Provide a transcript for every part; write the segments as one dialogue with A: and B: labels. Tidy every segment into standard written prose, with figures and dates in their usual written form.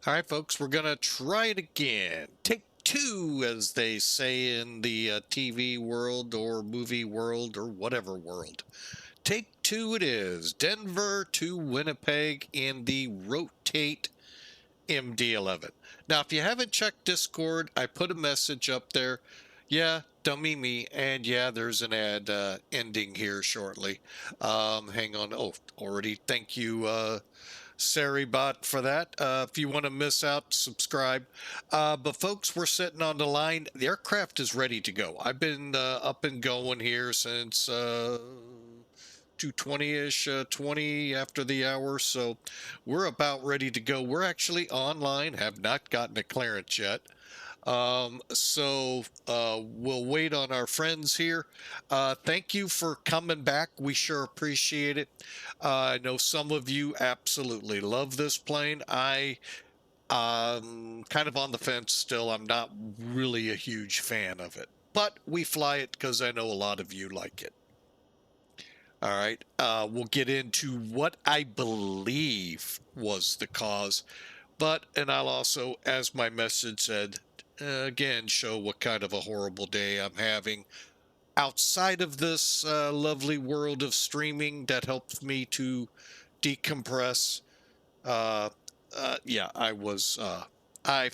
A: All right, folks, we're going to try it again. Take two, as they say in the TV world or movie world or whatever world. Take two it is. Denver to Winnipeg in the rotate MD-11. Now, if you haven't checked Discord, I put a message up there. Yeah, dummy me. And yeah, there's an ad ending here shortly. Hang on. Oh, already. Thank you, Saribot, for that. If you want to miss out, subscribe. But folks, we're sitting on the line. The aircraft is ready to go. I've been up and going here since 2:20ish, 20 after the hour. So we're about ready to go. We're actually online, have not gotten a clearance yet. We'll wait on our friends here. Thank you for coming back. We sure appreciate it. I know some of you absolutely love this plane. Kind of on the fence still. I'm not really a huge fan of it, but we fly it because I know a lot of you like it. All right. We'll get into what I believe was the cause, and I'll also, as my message said, again, show what kind of a horrible day I'm having outside of this lovely world of streaming that helps me to decompress. Yeah, I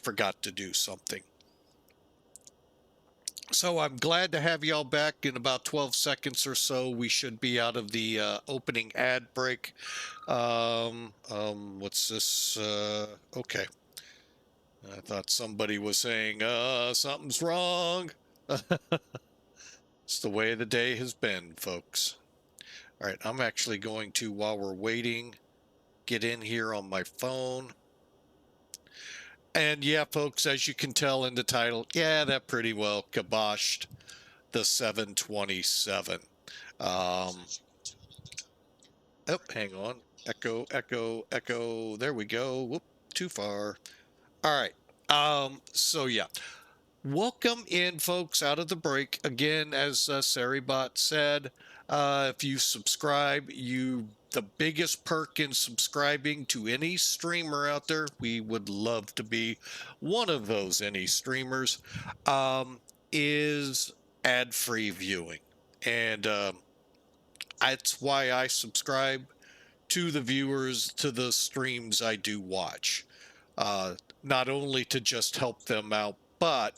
A: forgot to do something. So I'm glad to have y'all back. In about 12 seconds or so, we should be out of the opening ad break. What's this? Okay. I thought somebody was saying, something's wrong. It's the way the day has been, folks. All right, I'm actually going to, while we're waiting, get in here on my phone. And yeah, folks, as you can tell in the title, yeah, that pretty well kiboshed the 727. Oh, hang on. Echo, echo, echo. There we go. Whoop, too far. All right. So yeah. Welcome in, folks, out of the break. Again, as Saribot said, if you subscribe, the biggest perk in subscribing to any streamer out there, we would love to be one of those any streamers, is ad-free viewing. And that's why I subscribe to the viewers, to the streams I do watch. Not only to just help them out, but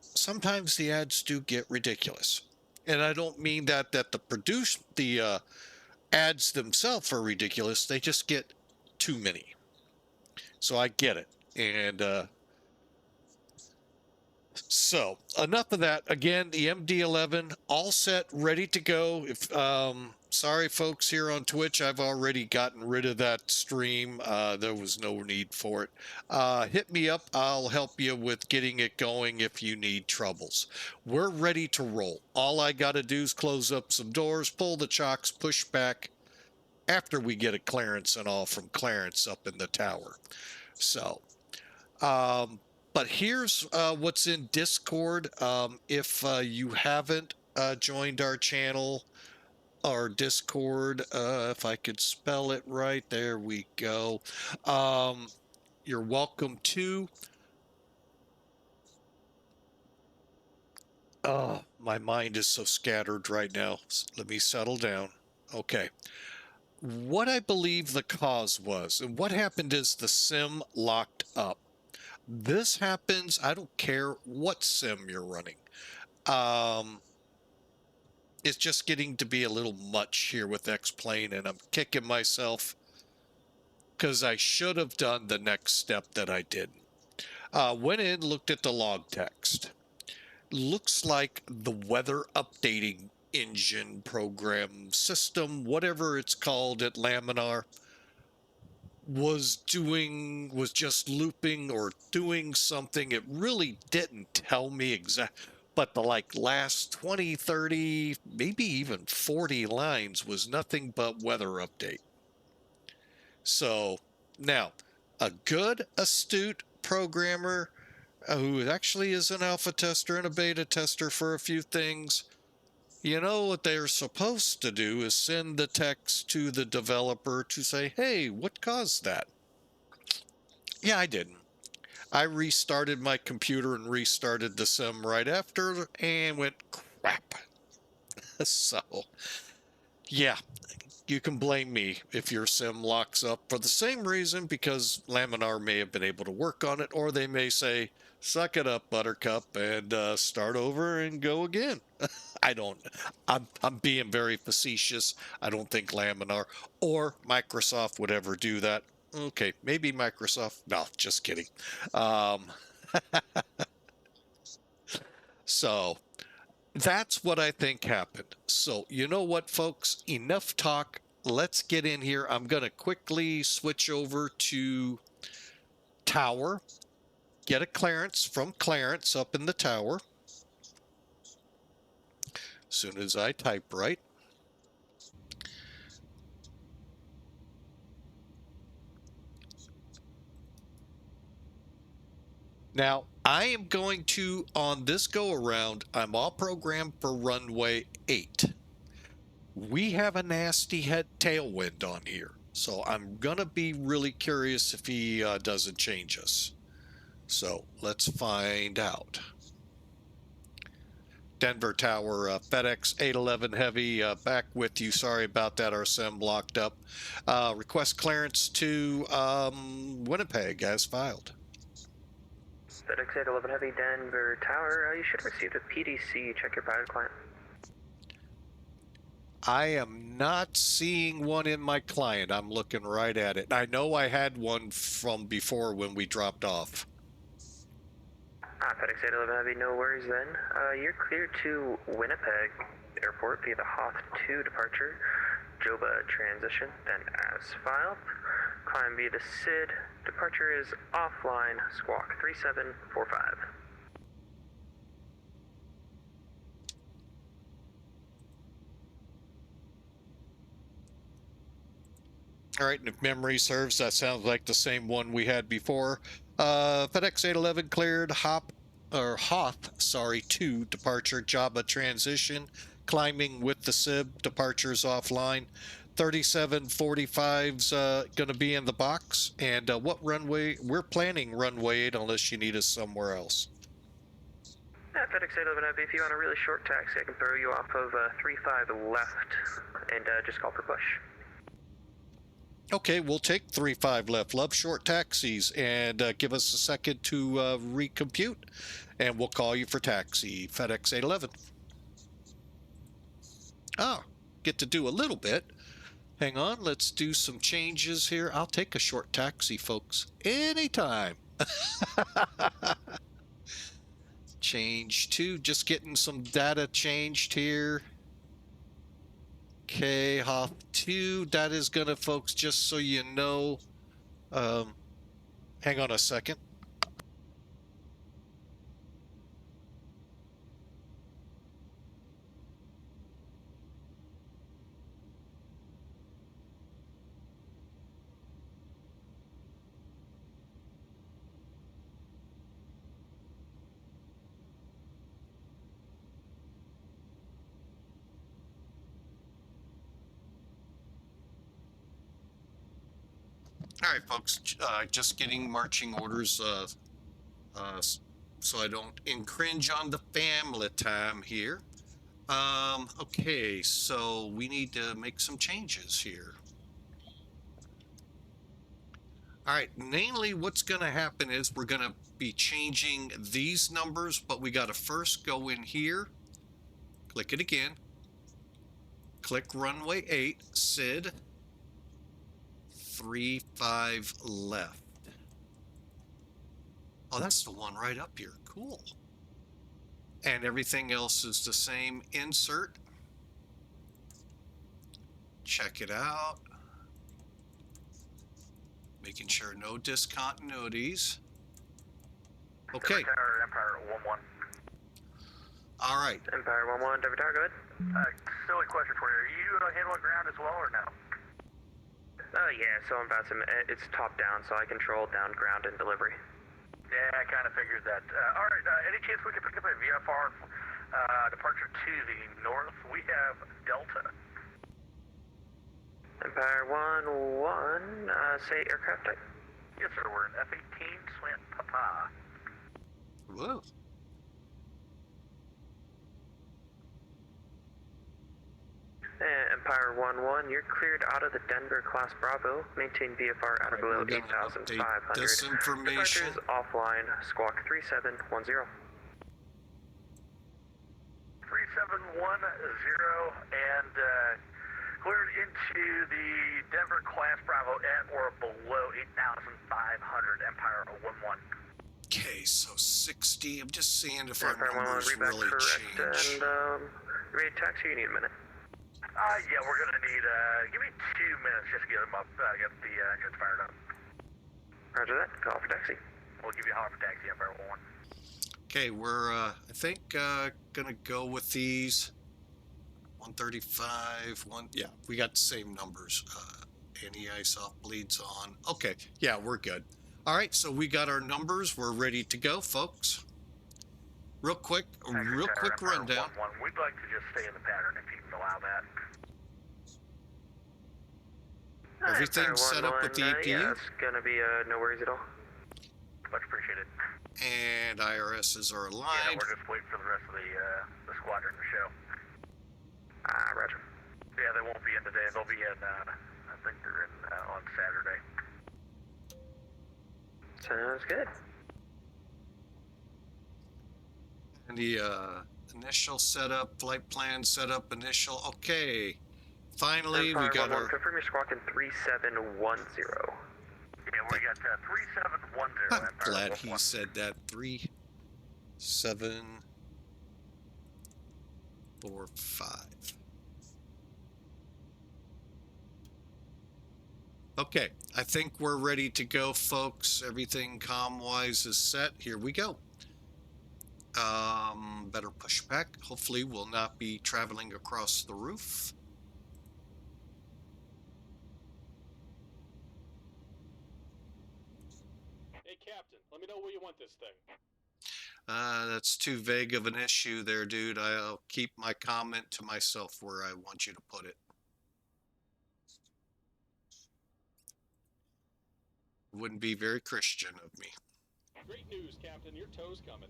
A: sometimes the ads do get ridiculous. And I don't mean that the ads themselves are ridiculous. They just get too many. So I get it. And so enough of that. Again, the MD-11 all set, ready to go. If sorry, folks here on Twitch, I've already gotten rid of that stream. There was no need for it. Hit me up. I'll help you with getting it going if you need troubles. We're ready to roll. All I got to do is close up some doors, pull the chocks, push back after we get a clearance and all from Clarence up in the tower. So, but here's what's in Discord. If you haven't joined our channel, our Discord, if I could spell it right, there we go. You're welcome to. Oh, my mind is so scattered right now. Let me settle down. Okay. What I believe the cause was, and what happened is the sim locked up. This happens, I don't care what sim you're running. It's just getting to be a little much here with X-Plane, and I'm kicking myself because I should have done the next step that I didn't. Went in, looked at the log text. Looks like the weather updating engine program system, whatever it's called at Laminar, was just looping or doing something. It really didn't tell me exactly, but the last 20, 30, maybe even 40 lines was nothing but weather update. So now a good, astute programmer who actually is an alpha tester and a beta tester for a few things, you know what they're supposed to do is send the text to the developer to say, hey, what caused that? Yeah, I didn't. I restarted my computer and restarted the sim right after and went crap. So, yeah, you can blame me if your sim locks up for the same reason, because Laminar may have been able to work on it, or they may say, suck it up, Buttercup, and start over and go again. I don't, I'm being very facetious. I don't think Laminar or Microsoft would ever do that. Okay, maybe Microsoft. No, just kidding. Um, so that's what I think happened. So, you know what, folks? Enough talk. Let's get in here. I'm going to quickly switch over to Tower, get a clearance from Clarence up in the tower. As soon as I type right. Now, I am going to, on this go around, I'm all programmed for runway 8. We have a nasty head tailwind on here. So I'm going to be really curious if he doesn't change us. So let's find out. Denver Tower, FedEx 811 Heavy, back with you. Sorry about that, our sim blocked up. Request clearance to Winnipeg as filed.
B: FedEx 811 Heavy, Denver Tower, you should have received a PDC. Check your pilot client.
A: I am not seeing one in my client. I'm looking right at it. I know I had one from before when we dropped off.
B: FedEx 811 Heavy, no worries then. You're cleared to Winnipeg Airport via the Hoth 2 departure. JOBBA transition, then as filed. Climb via the SID. Departure is offline, squawk 3745.
A: All right, and if memory serves, that sounds like the same one we had before. FedEx 811 cleared Hoth, 2 departure, JOBBA transition, climbing with the SIB, departures offline. 3745's going to be in the box. And what runway? We're planning runway 8 unless you need us somewhere else.
B: FedEx 811, if you want a really short taxi, I can throw you off of 35 left and just call for push.
A: Okay, we'll take 35 left. Love short taxis, and give us a second to recompute, and we'll call you for taxi. FedEx 811. Ah, get to do a little bit. Hang on, let's do some changes here. I'll take a short taxi, folks, anytime. Change to, just getting some data changed here. Okay, Hoth 2, that is gonna, folks, just so you know, hang on a second. All right, folks, just getting marching orders so I don't infringe on the family time here. Okay, so we need to make some changes here. All right, mainly what's going to happen is we're going to be changing these numbers, but we got to first go in here, click it again, click runway 8, SID, 35 left. Oh, that's the one right up here. Cool. And everything else is the same. Insert. Check it out. Making sure no discontinuities. Okay.
B: Empire 1-1.
A: All right.
B: Empire 1-1, Denver Tower, go ahead.
C: Silly question for you. Are you handling ground as well or no?
B: Yeah, so on VATSIM, it's top down, so I control down, ground, and delivery.
C: Yeah, I kind of figured that. All right, any chance we could pick up a VFR departure to the north? We have Delta.
B: Empire 1-1, say aircraft type.
C: Yes, sir. We're in F-18 Slant Papa.
A: Whoa.
B: Empire 1-1, you're cleared out of the Denver class Bravo. Maintain VFR at or below 8,500.
A: This information.
B: Departures offline, squawk 3710.
C: 3710 and cleared into the Denver class Bravo at or below 8,500, Empire 1-1.
A: Okay, so 60. I'm just seeing if our
B: Empire 1-1,
A: numbers
B: read back
A: really
B: correct,
A: change.
B: and ready to taxi, you need a minute.
C: Yeah, we're gonna need, give me 2 minutes just to get them up, get the engines fired up.
B: Roger that, call for taxi.
C: We'll give you a holler for taxi, Empire 1-1.
A: Okay, we're, I think, gonna go with these. 135, yeah, we got the same numbers. Anti-ice off, bleeds on. Okay, yeah, we're good. All right, so we got our numbers. We're ready to go, folks. Real quick rundown.
C: 1-1. We'd like to just stay in the pattern if you can allow that.
A: Everything's set up with the APU?
B: Yeah, it's gonna be no worries at all.
C: Much appreciated.
A: And IRSs are
C: Yeah,
A: aligned.
C: we're just waiting for the rest of the squadron to show.
B: Roger.
C: Yeah, they won't be in today. They'll be in, I think they're in on Saturday.
B: Sounds good.
A: And the initial setup, flight plan setup, initial. Okay. Finally, we got our...
B: Confirm you're squawking 3710.
C: Yeah, we got 3710.
A: I'm glad he said that. 3745. Okay, I think we're ready to go, folks. Everything comm-wise is set. Here we go. Better push back. Hopefully we'll not be traveling across the roof.
D: Hey, Captain, let me know where you want this thing.
A: That's too vague of an issue there, dude. I'll keep my comment to myself where I want you to put it. Wouldn't be very Christian of me.
D: Great news, Captain. Your tow's coming.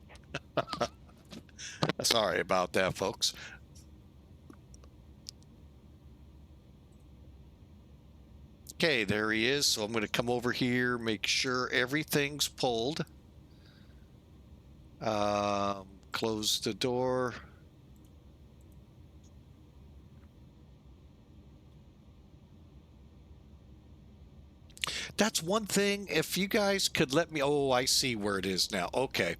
A: Sorry about that, folks. Okay, there he is. So I'm going to come over here, make sure everything's pulled. Close the door. That's one thing. If you guys could let me... Oh, I see where it is now. Okay.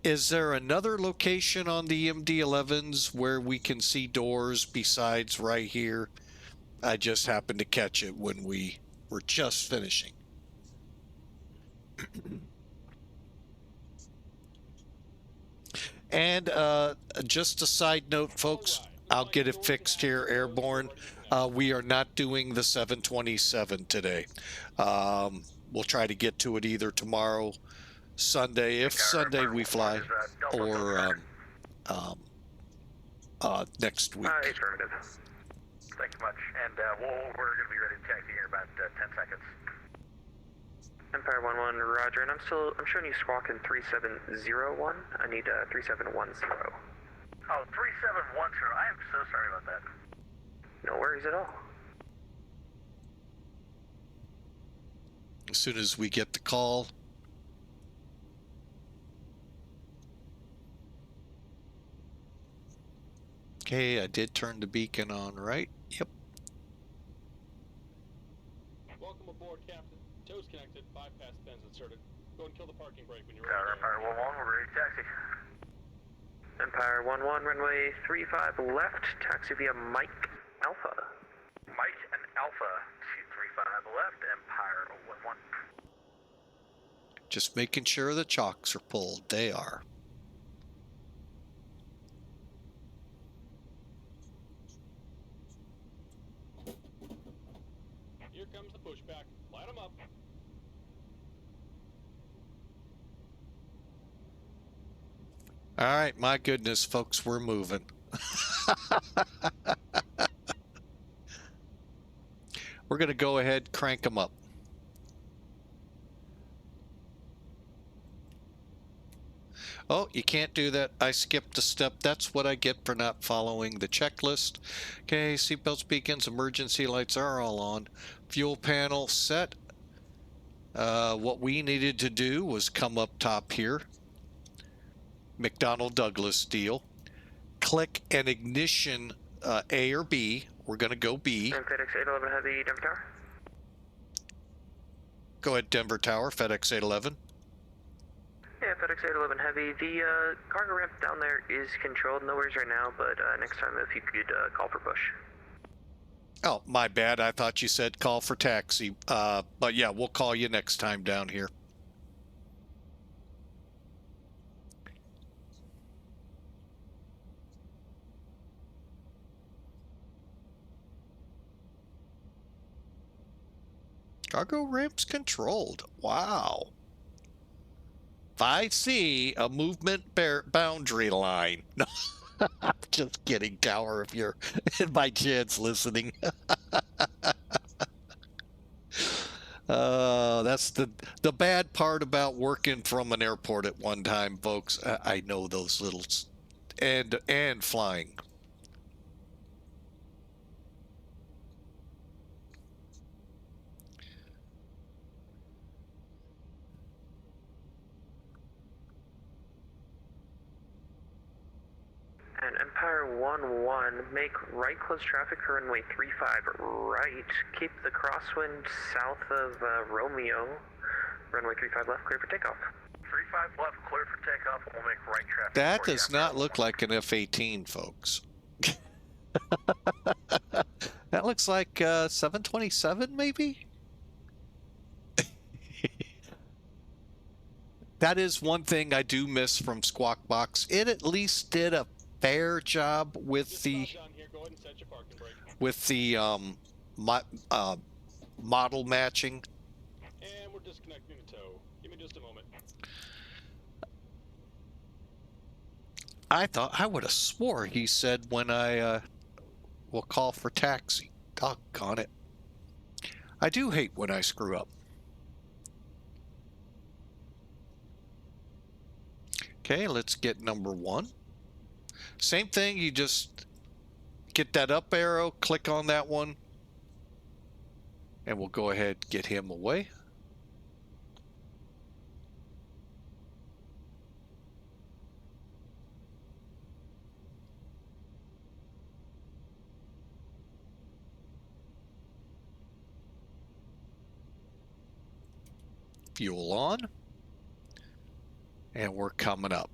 A: Is there another location on the MD-11s where we can see doors besides right here? I just happened to catch it when we were just finishing. And just a side note, folks, I'll get it fixed here, Airborne. We are not doing the 727 today. We'll try to get to it either tomorrow, Sunday, if Sunday we fly, or next week.
B: Affirmative.
C: Thanks much. And we're going to be ready to taxi here in about 10 seconds.
B: Empire 1-1, roger, and I'm showing you squawking 3701. I need 3710.
C: Oh, 3710. I am so sorry about that.
B: No worries at all.
A: As soon as we get the call. Okay, I did turn the beacon on, right? Yep.
D: Welcome aboard, Captain. Tow's connected. Bypass pins inserted. Go and kill the parking brake when you're
C: Empire 1-1, we're ready to taxi.
B: Empire 1-1, runway 35 left, taxi via Mike Alpha.
C: Mike and Alpha 235 left, Empire 1-1.
A: Just making sure the chocks are pulled. They are.
D: Here comes the pushback. Light them up.
A: All right, my goodness, folks, we're moving. We're going to go ahead, crank them up. Oh, you can't do that. I skipped a step. That's what I get for not following the checklist. Okay, seatbelts, beacons, emergency lights are all on. Fuel panel set. What we needed to do was come up top here. McDonnell Douglas deal. Click an ignition A or B. We're going to go B.
B: FedEx 811 Heavy, Denver Tower.
A: Go ahead, Denver Tower, FedEx 811.
B: Yeah, FedEx 811 Heavy. The cargo ramp down there is controlled. No worries right now, but next time if you could call for push.
A: Oh, my bad. I thought you said call for taxi. But yeah, we'll call you next time down here. Cargo ramps controlled. Wow. If I see a movement boundary line. No, just kidding, Tower, if you're by chance listening. That's the bad part about working from an airport at one time, folks. I know those little and flying.
B: And Empire 1-1, make right close traffic for runway 35 right. Keep the crosswind south of Romeo. Runway 35 left, clear for takeoff.
C: 35 left, clear for takeoff, and we'll make right traffic.
A: That does not look like an F-18, folks. That looks like 727, maybe? That is one thing I do miss from Squawk Box. It at least did a fair job with the model matching.
D: And we're disconnecting the tow. Give me just a moment.
A: I would have swore he said when I will call for taxi. Doggone it. I do hate when I screw up. Okay, let's get number 1. Same thing, you just get that up arrow, click on that one, and we'll go ahead and get him away. Fuel on, and we're coming up.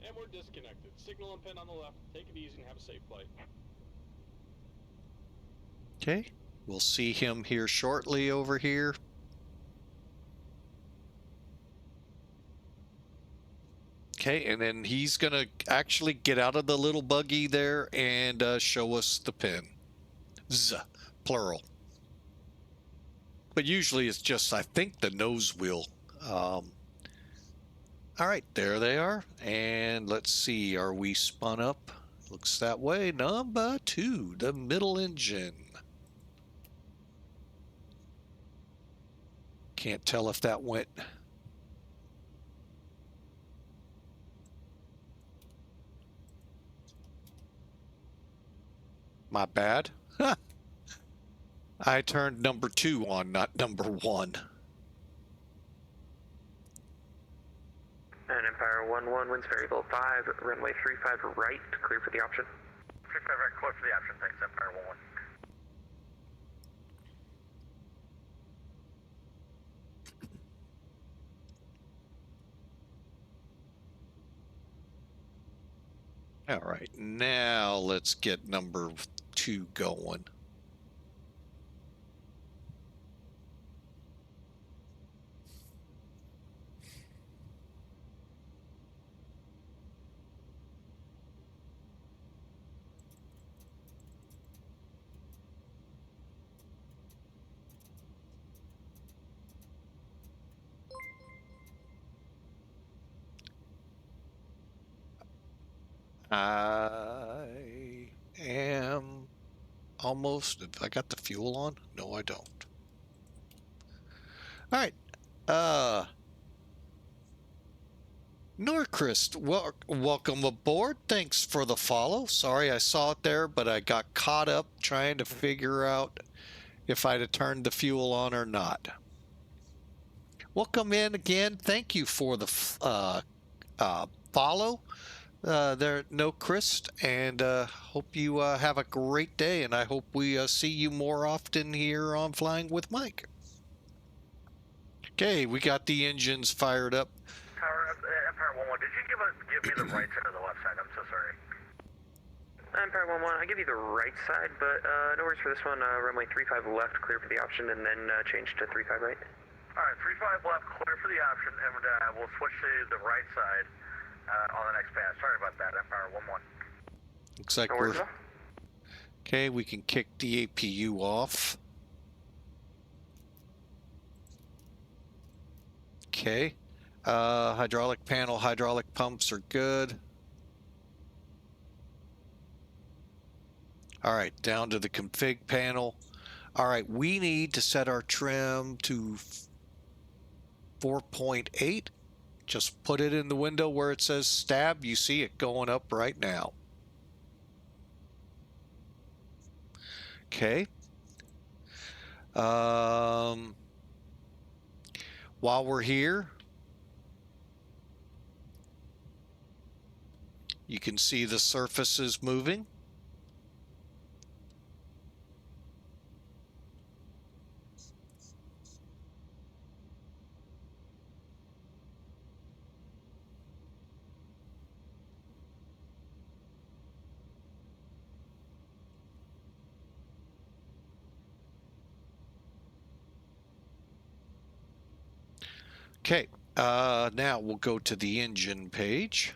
D: And we're disconnected. Signal and pin on the left. Take it easy and have a safe flight.
A: Okay, we'll see him here shortly over here. Okay, and then he's gonna actually get out of the little buggy there and show us the pin. Z, plural. But usually it's just, I think, the nose wheel. All right, there they are. And let's see, are we spun up? Looks that way. Number 2, the middle engine. Can't tell if that went. My bad. I turned number 2 on, not number 1.
B: And Empire 1-1, winds variable 5, runway 35 right, clear for the option.
C: 35 right, clear for the option, thanks, Empire 1-1.
A: All right, now let's get number 2 going. I am almost. I got the fuel on? No, I don't. All right. Norchrist, welcome aboard. Thanks for the follow. Sorry I saw it there, but I got caught up trying to figure out if I'd have turned the fuel on or not. Welcome in again. Thank you for the follow there, Norchrist, and hope you have a great day, and I hope we see you more often here on Flying with Mike. Okay, we got the engines fired up.
C: Empire 1-1, did you give me the right side or the left side? I'm so sorry.
B: Empire 1-1, I give you the right side, but no worries for this one. Runway 35 left, clear for the option, and then change to 35 right.
C: All right, 35 left, clear for the option, and we'll switch to the right side on the next pass. Sorry about that, Empire 1-1.
A: Looks like
B: No worries at all.
A: okay. We can kick the APU off. Okay. Hydraulic panel, hydraulic pumps are good. All right, down to the config panel. All right, we need to set our trim to 4.8. Just put it in the window where it says stab. You see it going up right now. Okay. While we're here, you can see the surfaces moving. Okay, now we'll go to the engine page.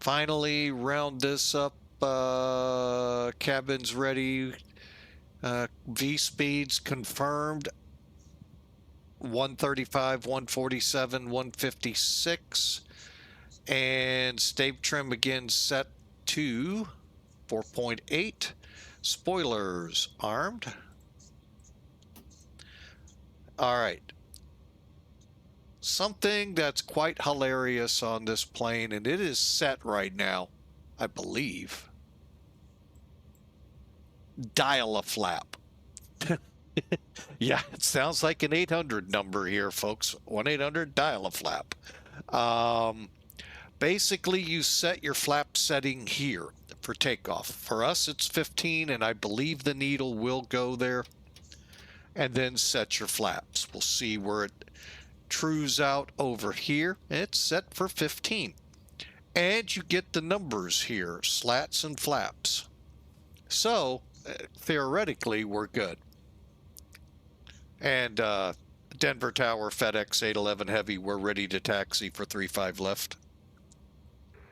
A: Finally, round this up. Cabin's ready. V speeds confirmed. 135, 147, 156. And stave trim again set to 4.8. Spoilers armed. All right. Something that's quite hilarious on this plane, and it is set right now, I believe. Dial a flap. Yeah, it sounds like an 800 number here, folks. 1-800 dial a flap. Basically, you set your flap setting here for takeoff. For us, it's 15, and I believe the needle will go there. And then set your flaps. We'll see where it trues out over here. It's set for 15. And you get the numbers here, slats and flaps. So, theoretically, we're good. And Denver Tower, FedEx 811 Heavy, we're ready to taxi for 35 left.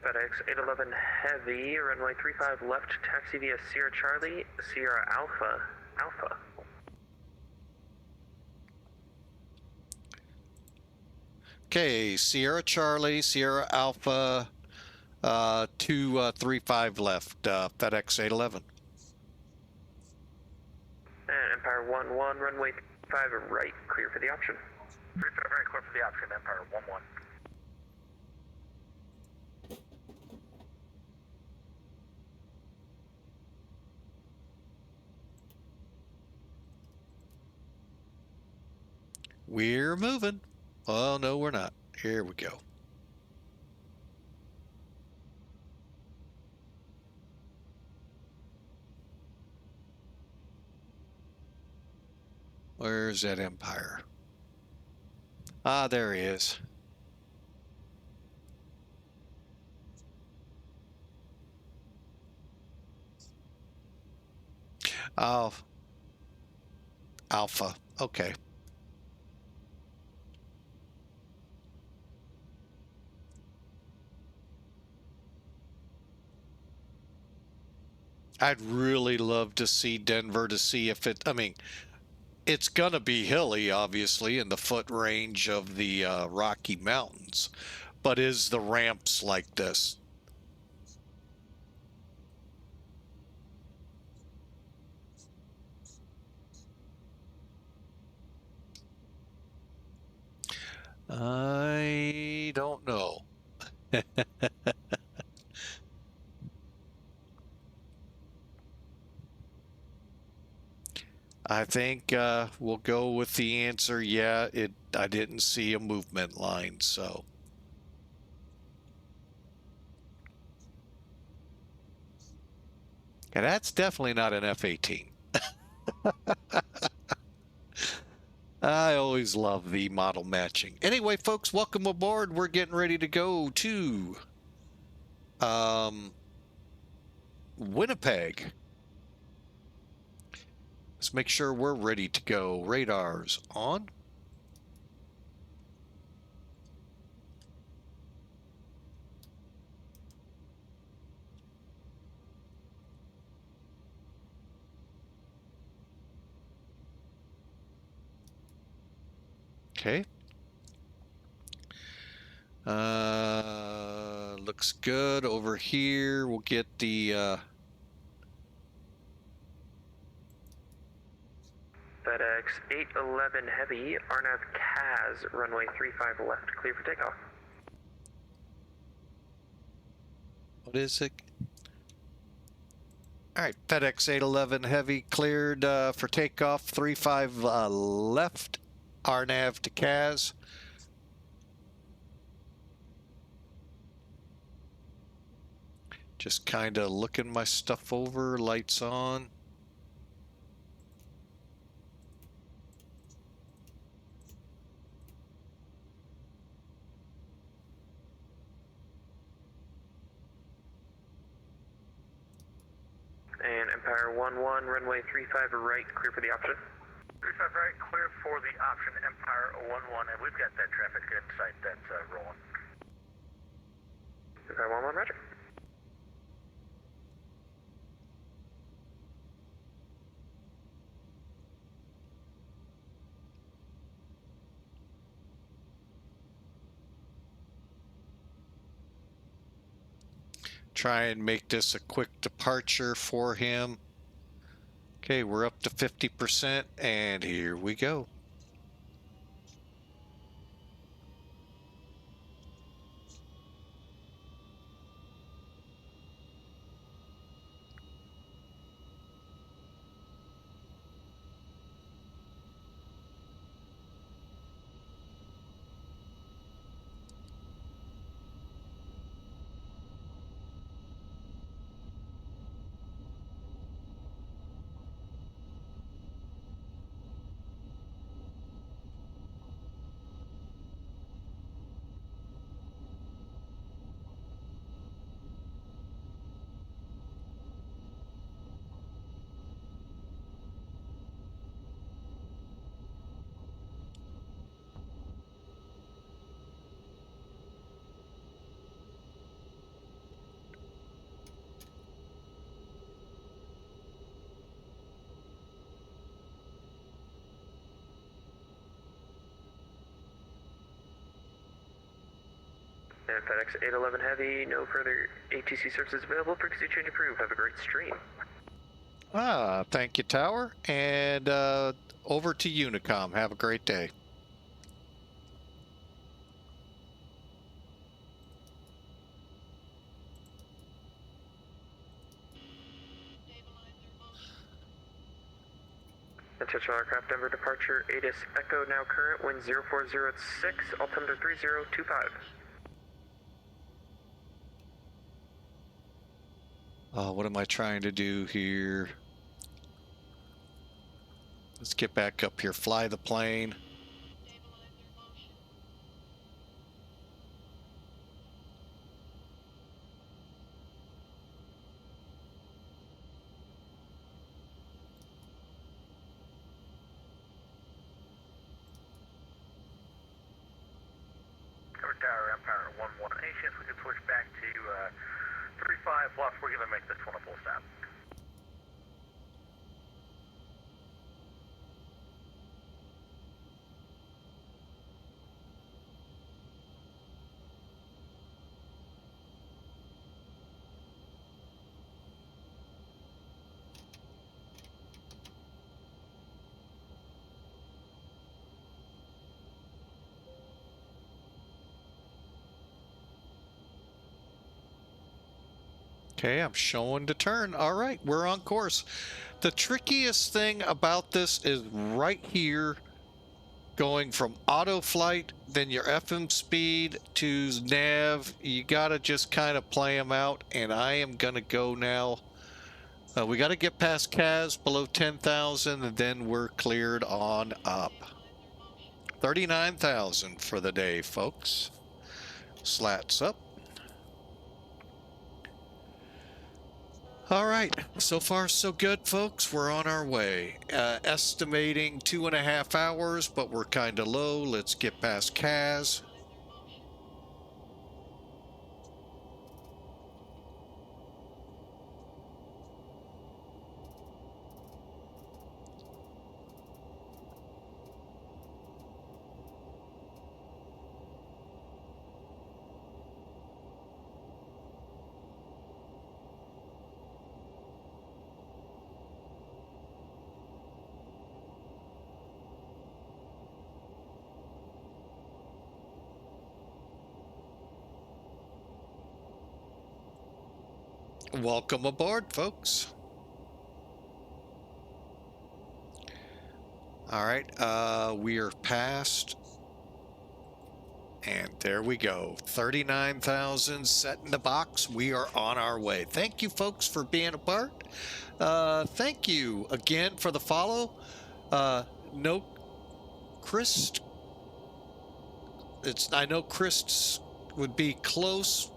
B: FedEx 811 Heavy, runway 35 left, taxi via Sierra Charlie, Sierra Alpha.
A: Okay, Sierra Charlie, Sierra Alpha, 235 left, FedEx 811.
B: And Empire 1-1, runway 5 right, clear for the option.
C: 35 right, clear for the option, Empire 1-1.
A: We're moving. Oh, no, we're not. Here we go. Where's that Empire? Ah, there he is. Oh, Alpha. Okay. I'd really love to see Denver to see if it, I mean, it's going to be hilly, obviously, in the foot range of the Rocky Mountains. But is the ramps like this? I don't know. I think we'll go with the answer. Yeah, I didn't see a movement line, so. And that's definitely not an F-18. I always love the model matching. Anyway, folks, welcome aboard. We're getting ready to go to Winnipeg. Let's make sure we're ready to go. Radars on. Okay. Looks good. Over here, we'll get the
B: FedEx 811 Heavy, RNAV CAS, runway 35 left, clear for takeoff.
A: what is it? All right, FedEx 811 Heavy cleared for takeoff. 35 left, RNAV to CAS. Just kind of looking my stuff over, lights on.
B: And Empire 11, runway 35 right, clear for the option.
C: 35 right, clear for the option, Empire 11, and we've got that traffic in sight that's rolling.
B: Empire 11, roger.
A: Try and make this a quick departure for him. Okay, we're up to 50%, and here we go.
B: And FedEx 811 Heavy, no further ATC services available. Frequency change approved. Have a great stream.
A: Thank you, Tower. And over to Unicom. Have a great day.
B: Intentional aircraft Denver departure, ATIS Echo now current, wind 0406, altimeter 3025.
A: What am I trying to do here? Let's get back up here. Fly the plane.
C: Tower, Empire 11. Any chance we could switch back to 35 left? We're going to make this one a full stop.
A: Okay, I'm showing to turn. All right, we're on course. The trickiest thing about this is right here, going from auto flight, then your FM speed to nav. You got to just kind of play them out, and I am going to go now. We got to get past CAS below 10,000, and then we're cleared on up. 39,000 for the day, folks. Slats up. All right, so far so good, folks. We're on our way. Estimating 2.5 hours, but we're kind of low. Let's get past CAS. Welcome aboard, folks. All right, we are past, and there we go. 39,000 set in the box. We are on our way. Thank you, folks, for being a part. Thank you again for the follow. No, Chris. I know Chris would be close.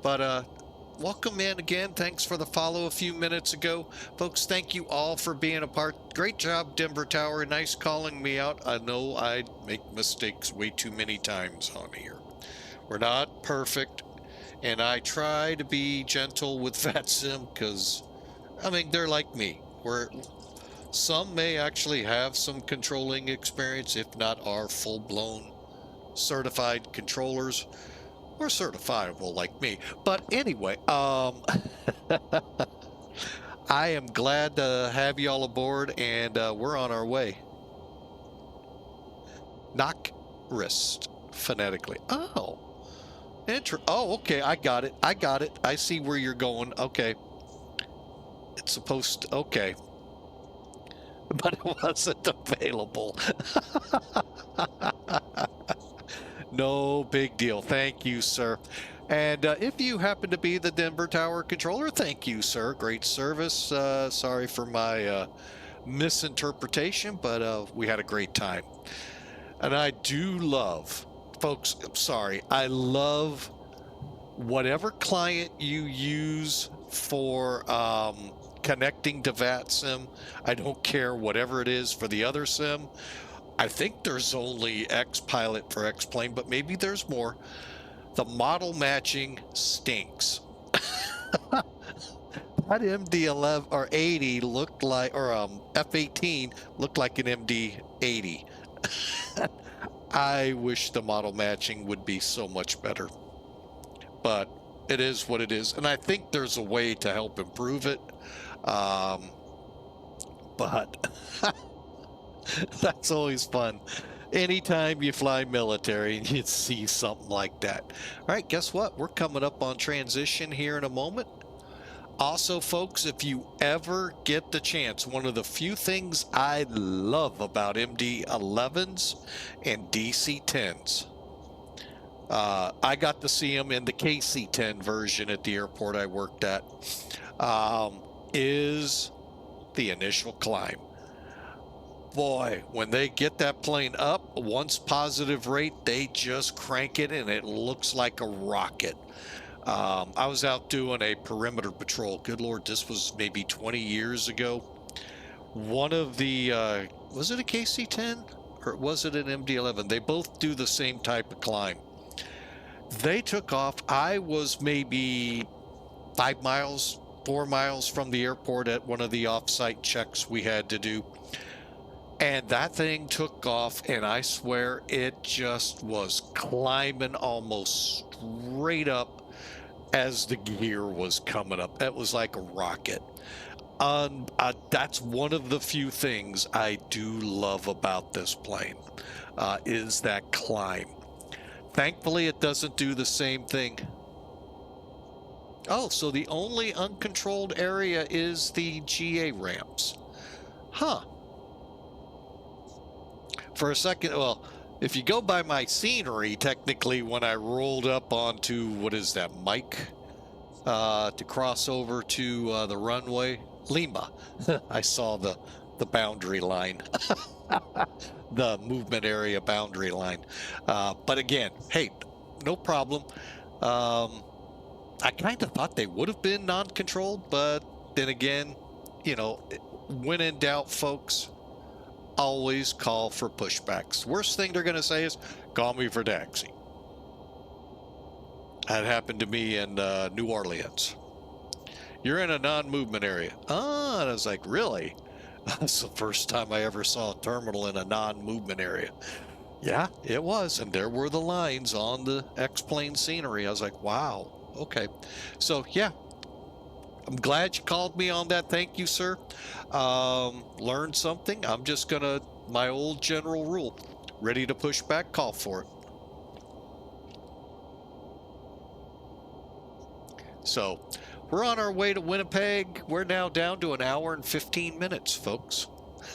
A: But welcome in again. Thanks for the follow a few minutes ago. Folks, thank you all for being a part. Great job, Denver Tower. Nice calling me out. I know I make mistakes way too many times on here. We're not perfect. And I try to be gentle with VATSIM because, I mean, they're like me. Some may actually have some controlling experience, if not are full-blown certified controllers. Or certifiable like me. But anyway, I am glad to have you all aboard, and we're on our way. Knock wrist phonetically. Oh, oh, okay. I got it. I see where you're going. Okay. It's supposed to. Okay. But it wasn't available. No big deal. Thank you, sir. And if you happen to be the Denver Tower controller, thank you, sir. Great service. Sorry for my misinterpretation, but we had a great time. And I do love, folks, I'm sorry, I love whatever client you use for connecting to VATSIM. I don't care whatever it is for the other SIM. I think there's only X-Pilot for X-Plane, but maybe there's more. The model matching stinks. That MD-11 or 80 looked like, or F-18 looked like an MD-80. I wish the model matching would be so much better, but it is what it is. And I think there's a way to help improve it. But that's always fun. Anytime you fly military and you see something like that. All right, guess what? We're coming up on transition here in a moment. Also, folks, if you ever get the chance, one of the few things I love about MD-11s and DC-10s, I got to see them in the KC-10 version at the airport I worked at, is the initial climb. Boy, when they get that plane up, once positive rate, they just crank it and it looks like a rocket. I was out doing a perimeter patrol. Good Lord, this was maybe 20 years ago. One of the, was it a KC-10 or was it an MD-11? They both do the same type of climb. They took off. I was maybe 5 miles, 4 miles from the airport at one of the off-site checks we had to do. And that thing took off, and I swear it just was climbing almost straight up as the gear was coming up. It was like a rocket. That's one of the few things I do love about this plane, is that climb. Thankfully, it doesn't do the same thing Oh, so the only uncontrolled area is the GA ramps. Huh. For a second, well, if you go by my scenery, technically when I rolled up onto, what is that, Mike? To cross over to the runway, Lima, I saw the boundary line, the movement area boundary line. But again, hey, no problem. I kind of thought they would have been non-controlled, but then again, you know, when in doubt, folks, always call for pushbacks. Worst thing they're going to say is, call me for taxi. That happened to me in New Orleans. You're in a non-movement area. Ah, and I was like, really? That's the first time I ever saw a terminal in a non-movement area. Yeah, it was. And there were the lines on the X-plane scenery. I was like, wow. Okay. So, yeah. I'm glad you called me on that. Thank you, sir. Learned something. I'm just going to, my old general rule, ready to push back, call for it. So, we're on our way to Winnipeg. We're now down to 1 hour and 15 minutes, folks.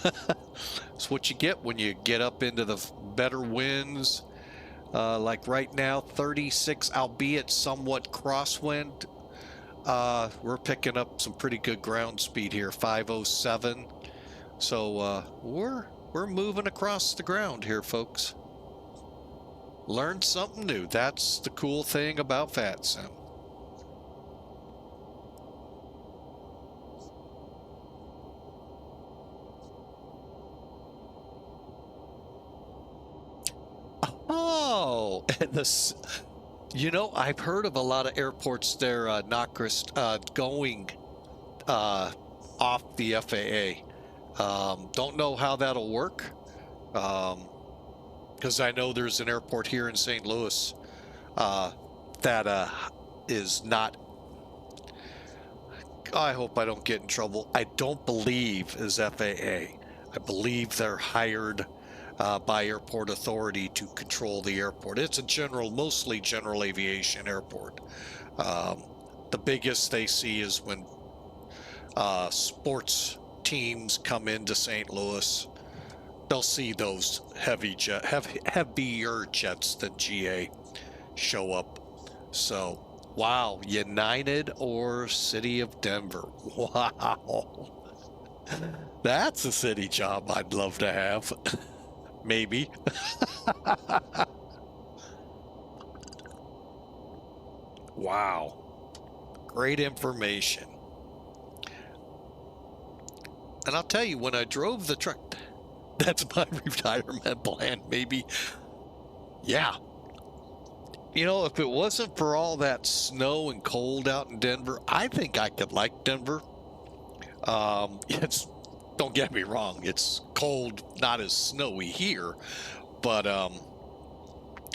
A: That's what you get when you get up into the better winds. Like right now, 36, albeit somewhat crosswind. We're picking up some pretty good ground speed here, 507. So we're moving across the ground here, folks. Learned something new. That's the cool thing about VATSIM. Oh, and this, you know, I've heard of a lot of airports there, not going off the FAA. Don't know how that'll work, because I know there's an airport here in St. Louis that is not. I hope I don't get in trouble. I don't believe is FAA. I believe they're hired by airport authority to control the airport. It's a mostly general aviation airport. The biggest they see is when sports teams come into St. Louis. They'll see those heavier jets than GA show up. So, wow, United or City of Denver. Wow. That's a city job I'd love to have. Maybe. Wow. Great information. And I'll tell you, when I drove the truck, that's my retirement plan, maybe. Yeah. You know, if it wasn't for all that snow and cold out in Denver, I think I could like Denver. Don't get me wrong, it's cold, not as snowy here, but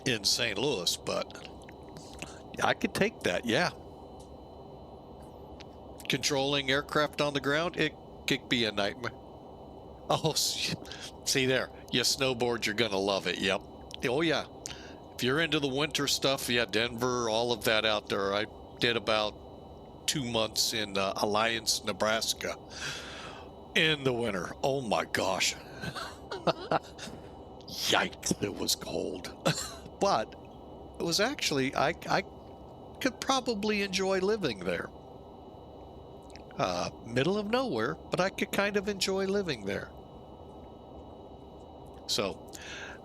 A: in St. Louis, but I could take that, yeah. Controlling aircraft on the ground, it could be a nightmare. Oh, see there, you snowboard, you're gonna love it. Yep. Oh yeah, if you're into the winter stuff, yeah, Denver, all of that out there. I did about 2 months in Alliance, Nebraska in the winter. Oh my gosh. Yikes, it was cold. But it was actually, I could probably enjoy living there. Middle of nowhere, but I could kind of enjoy living there. So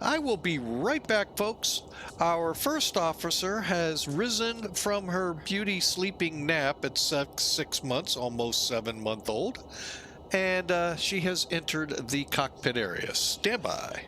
A: I will be right back, folks. Our first officer has risen from her beauty sleeping nap at 6 months, almost 7-month-old, and she has entered the cockpit area. Stand by.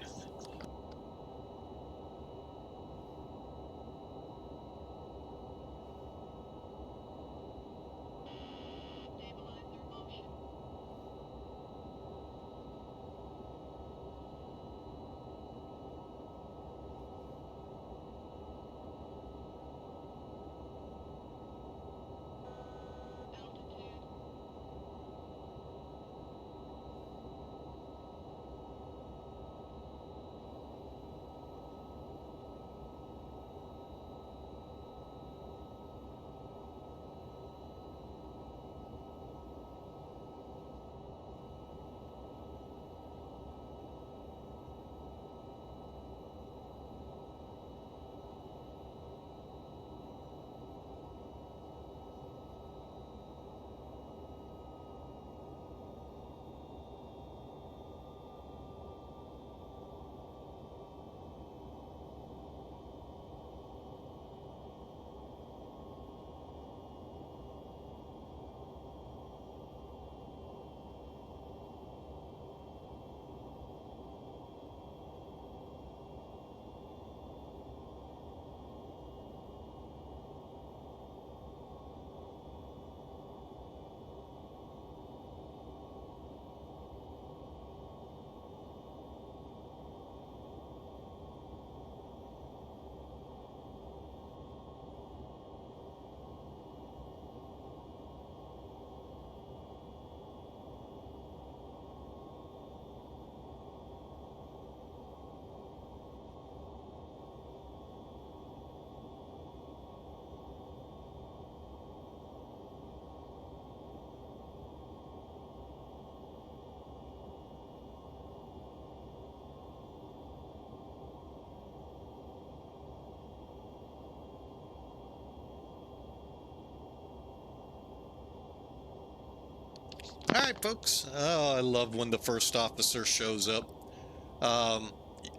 A: All right, folks. Oh, I love when the first officer shows up.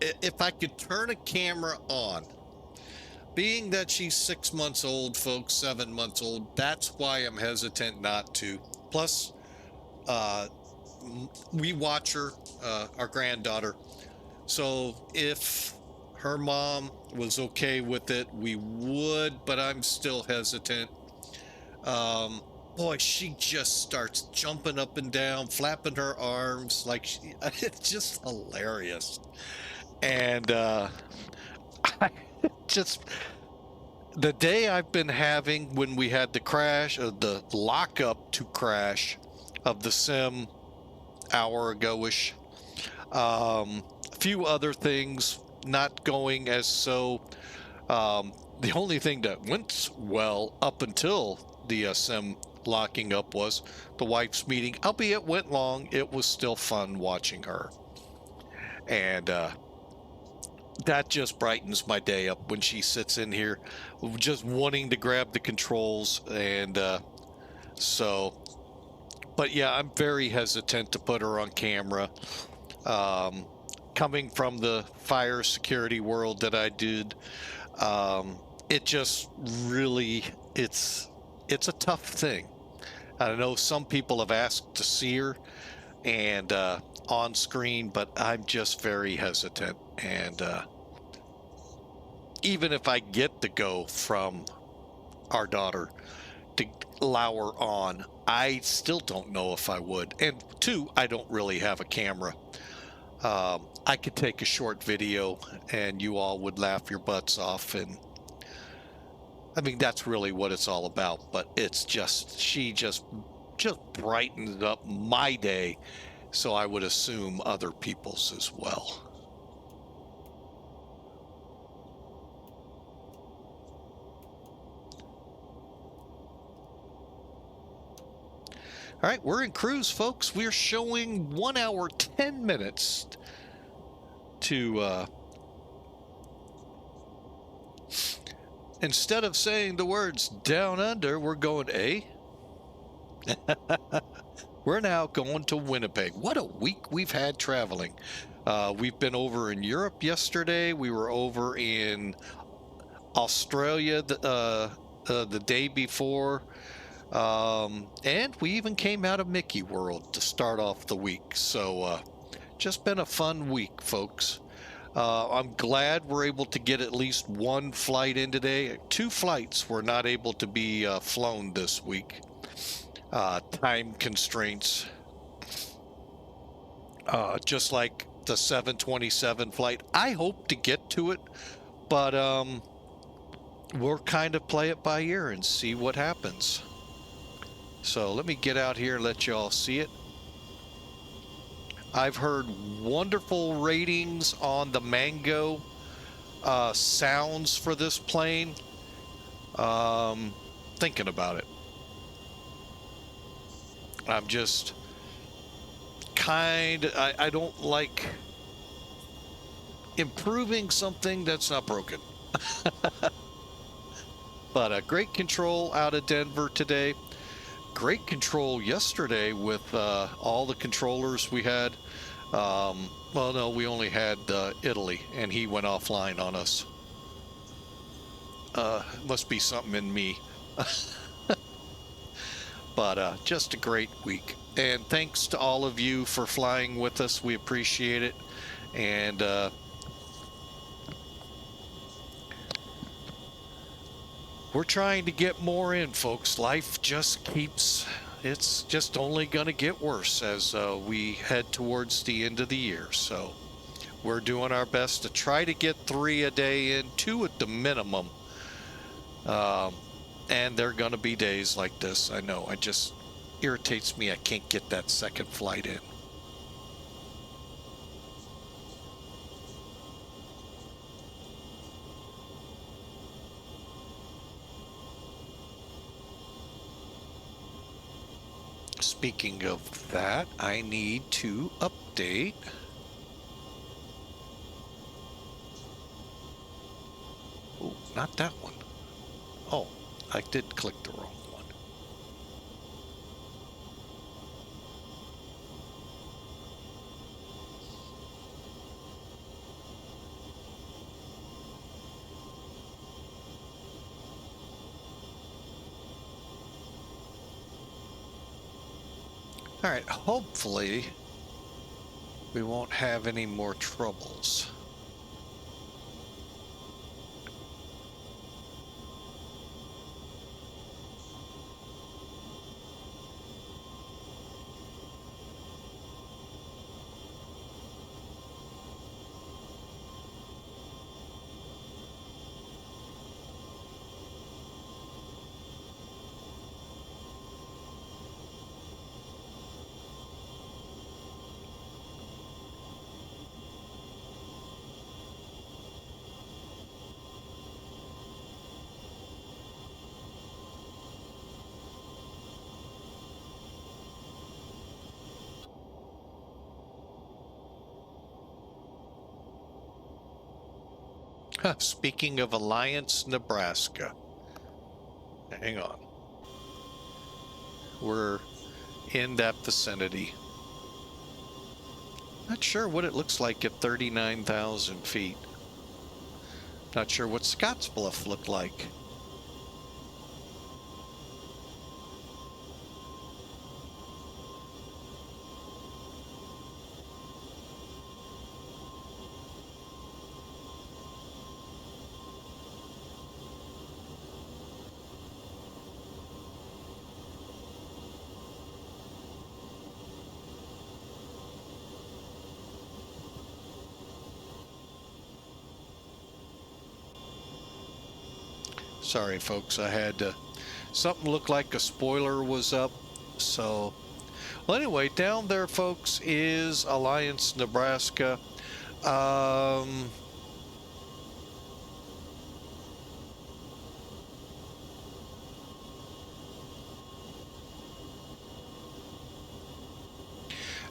A: If I could turn a camera on, being that she's 6 months old, folks, 7 months old, that's why I'm hesitant not to. Plus, we watch her, our granddaughter. So if her mom was okay with it, we would, but I'm still hesitant. Boy, she just starts jumping up and down, flapping her arms like it's just hilarious. And I just the day I've been having when we had the crash, the lockup to crash of the sim hour ago-ish. A few other things not going as so. The only thing that went well up until the sim locking up was the wife's meeting. Albeit went long, it was still fun watching her. And that just brightens my day up when she sits in here just wanting to grab the controls. And so, but yeah, I'm very hesitant to put her on camera. Coming from the fire security world that I did, it just really, it's a tough thing. I know some people have asked to see her and on screen, but I'm just very hesitant. And even if I get the go from our daughter to allow her on, I still don't know if I would. And two, I don't really have a camera. I could take a short video and you all would laugh your butts off. And I mean, that's really what it's all about. But it's just, she just brightens up my day. So I would assume other people's as well. All right, we're in cruise, folks. We're showing 1 hour, 10 minutes to, instead of saying the words down under, we're going A. We're now going to Winnipeg. What a week we've had traveling. We've been over in Europe yesterday. We were over in Australia the day before. And we even came out of Mickey World to start off the week. So just been a fun week, folks. I'm glad we're able to get at least one flight in today. 2 flights were not able to be flown this week. Time constraints. Just like the 727 flight. I hope to get to it, but we'll kind of play it by ear and see what happens. So let me get out here and let you all see it. I've heard wonderful ratings on the Mango sounds for this plane. Thinking about it. I'm just I don't like improving something that's not broken. But great control out of Denver today. Great control yesterday with all the controllers we had. Well, no, we only had Italy, and he went offline on us. Must be something in me. But just a great week. And thanks to all of you for flying with us. We appreciate it. And we're trying to get more in, folks. Life just keeps, it's just only going to get worse as we head towards the end of the year. So we're doing our best to try to get 3 a day in, 2 at the minimum. And there are going to be days like this. I know. It just irritates me. I can't get that second flight in. Speaking of that, I need to update. Oh, not that one. Oh, I did click the wrong one. All right, hopefully we won't have any more troubles. Speaking of Alliance, Nebraska. Hang on. We're in that vicinity. Not sure what it looks like at 39,000 feet. Not sure what Scottsbluff looked like. Sorry, folks, I had to, something looked like a spoiler was up. So, well, anyway, down there, folks, is Alliance, Nebraska.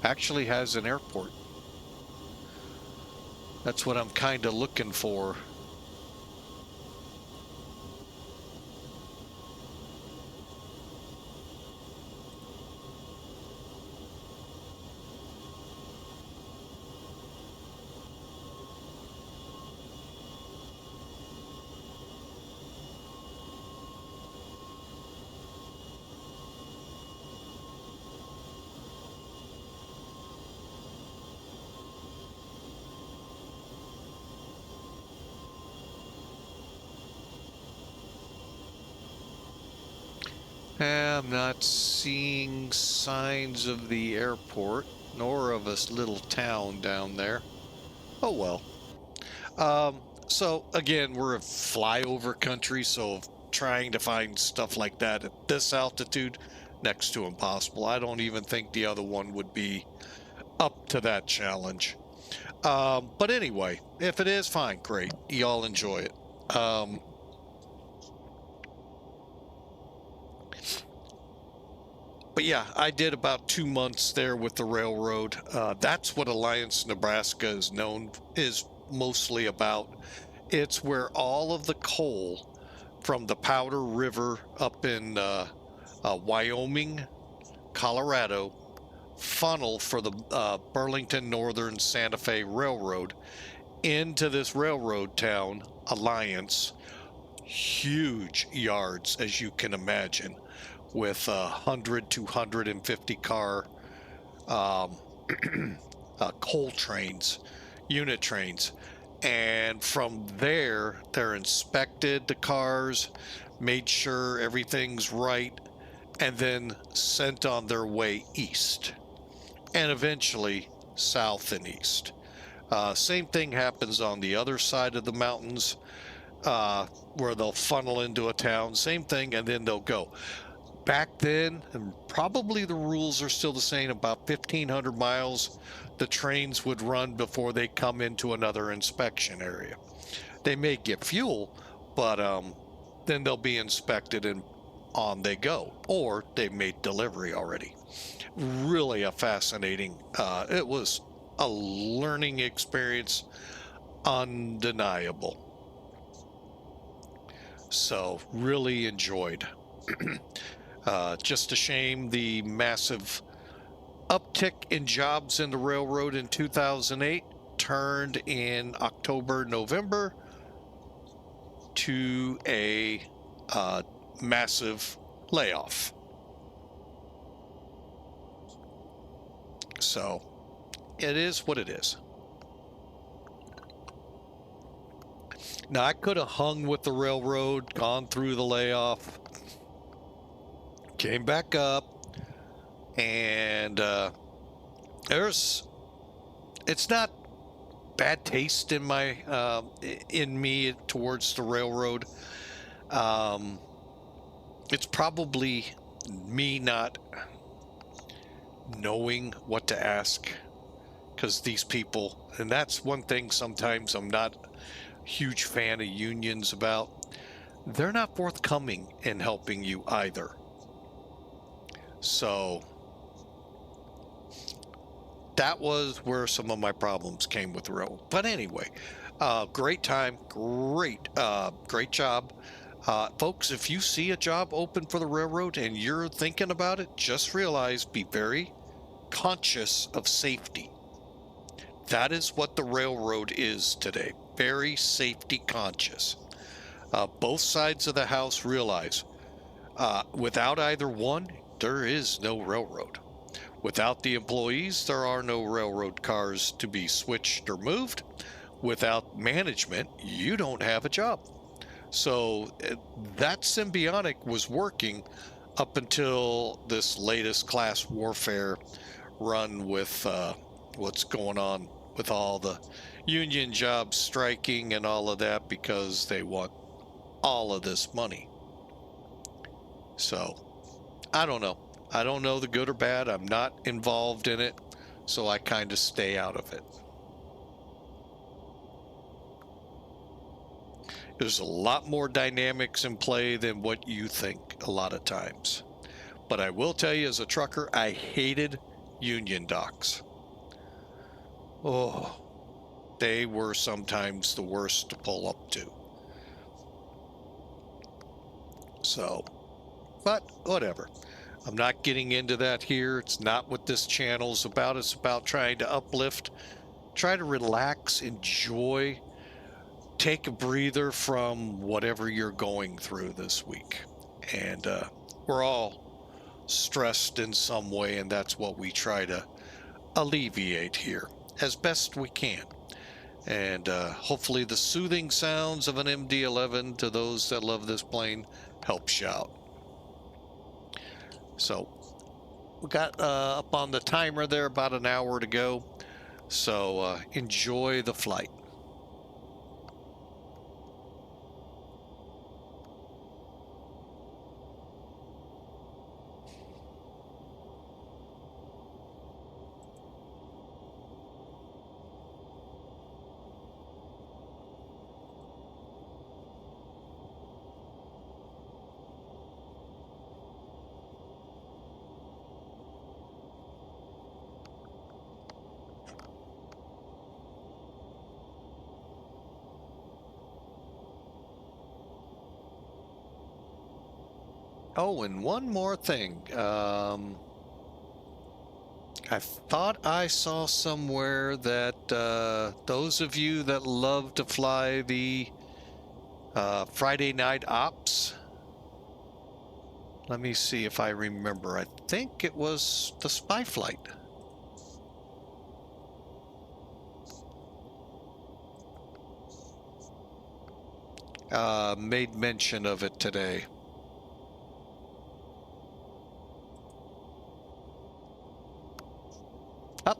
A: Actually has an airport. That's what I'm kind of looking for. I'm not seeing signs of the airport, nor of a little town down there. Oh well. So again, we're a flyover country, so trying to find stuff like that at this altitude, next to impossible. I don't even think the other one would be up to that challenge. But anyway, if it is, fine, great. Y'all enjoy it. But yeah, I did about 2 months there with the railroad. That's what Alliance, Nebraska is mostly about. It's where all of the coal from the Powder River up in Wyoming, Colorado, funnel for the Burlington Northern Santa Fe Railroad into this railroad town, Alliance. Huge yards, as you can imagine, with 100 to 150 car coal trains, unit trains. And from there, they're inspected, the cars, made sure everything's right, and then sent on their way east, and eventually south and east. Same thing happens on the other side of the mountains, where they'll funnel into a town, same thing, and then they'll go. Back then, and probably the rules are still the same, about 1,500 miles, the trains would run before they come into another inspection area. They may get fuel, but then they'll be inspected and on they go, or they've made delivery already. Really a fascinating, it was a learning experience, undeniable. So really enjoyed. Just a shame the massive uptick in jobs in the railroad in 2008 turned in October, November to a massive layoff. So it is what it is. Now, I could have hung with the railroad, gone through the layoff, came back up, and it's not bad taste in me towards the railroad. It's probably me not knowing what to ask, because these people, and that's one thing sometimes I'm not a huge fan of unions about, they're not forthcoming in helping you either. So that was where some of my problems came with the railroad. But anyway, great time, great job. Folks, if you see a job open for the railroad and you're thinking about it, just realize, be very conscious of safety. That is what the railroad is today. Very safety conscious. Both sides of the house realize, without either one, there is no railroad. Without the employees, there are no railroad cars to be switched or moved. Without management, you don't have a job. So that symbiotic was working up until this latest class warfare run with what's going on with all the union jobs striking and all of that, because they want all of this money. So I don't know. I don't know the good or bad. I'm not involved in it, so I kind of stay out of it. There's a lot more dynamics in play than what you think a lot of times. But I will tell you, as a trucker, I hated union docks. Oh, they were sometimes the worst to pull up to. So, but whatever. I'm not getting into that here. It's not what this channel's about. It's about trying to uplift, try to relax, enjoy, take a breather from whatever you're going through this week. And we're all stressed in some way, and that's what we try to alleviate here as best we can. And hopefully the soothing sounds of an MD-11 to those that love this plane helps you out. So we got up on the timer there about an hour to go. So enjoy the flight. Oh, and one more thing. I thought I saw somewhere that those of you that love to fly the Friday night ops, let me see if I remember. I think it was the spy flight. Made mention of it today.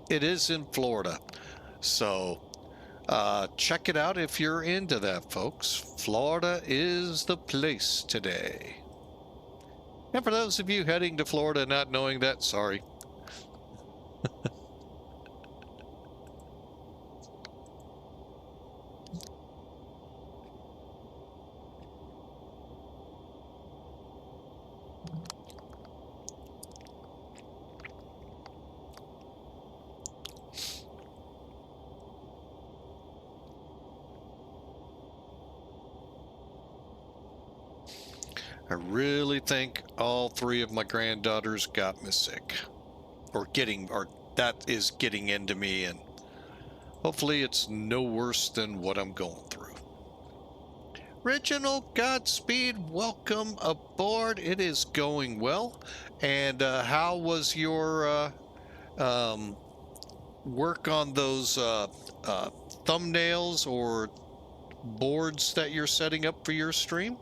A: It is in Florida, so check it out if you're into that, folks. Florida is the place today. And for those of you heading to Florida not knowing that, sorry. I really think all three of my granddaughters got me sick, or that is getting into me, and hopefully it's no worse than what I'm going through. Reginald, Godspeed, welcome aboard. It is going well. And how was your work on those thumbnails or boards that you're setting up for your stream?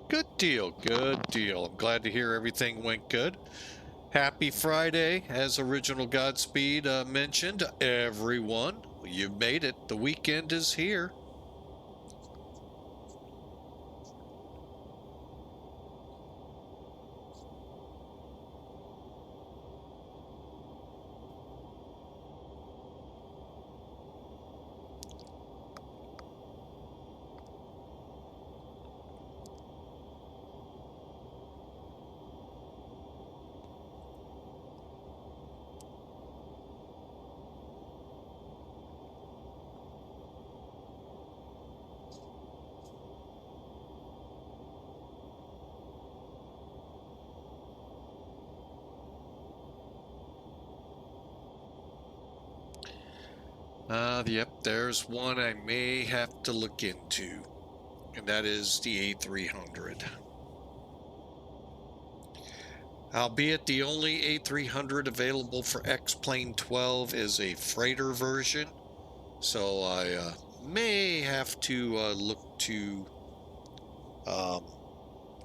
A: Good deal, good deal. I'm glad to hear everything went good. Happy Friday, as Original Godspeed mentioned, everyone. You made it. The weekend is here. Yep, there's one I may have to look into, and that is the A300. Albeit the only A300 available for X-Plane 12 is a freighter version, so I may have to look to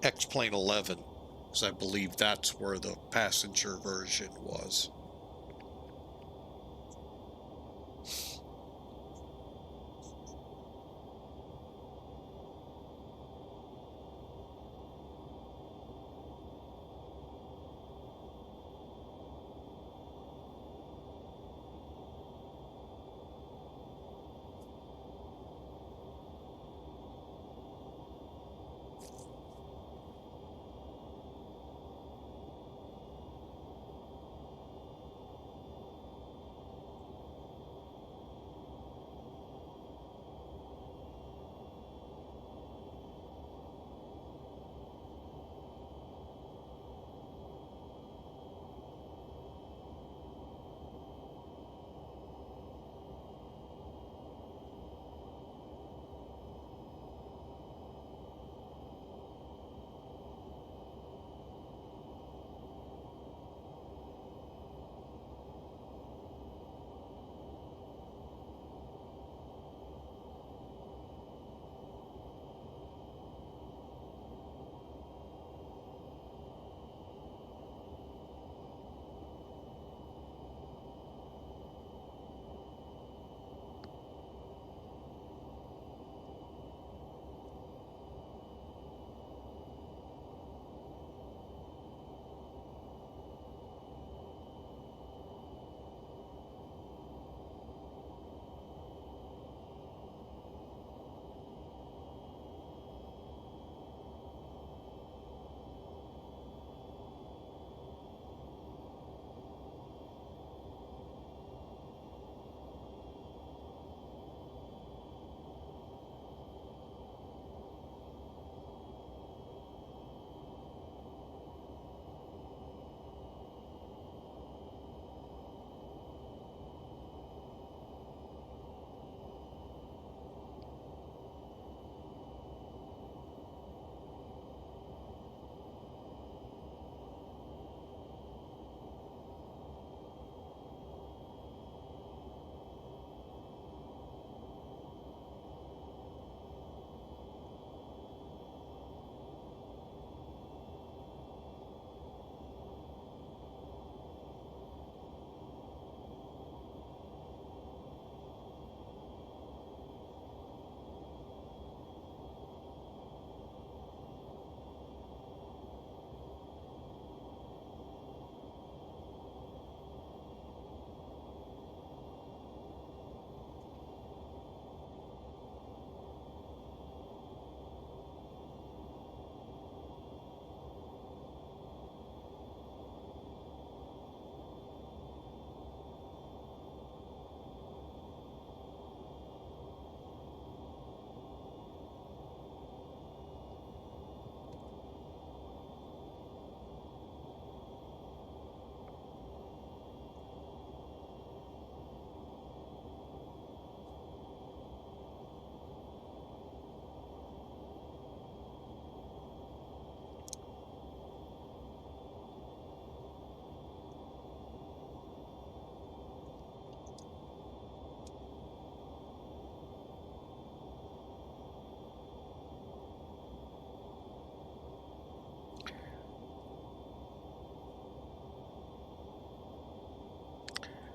A: X-Plane 11, because I believe that's where the passenger version was.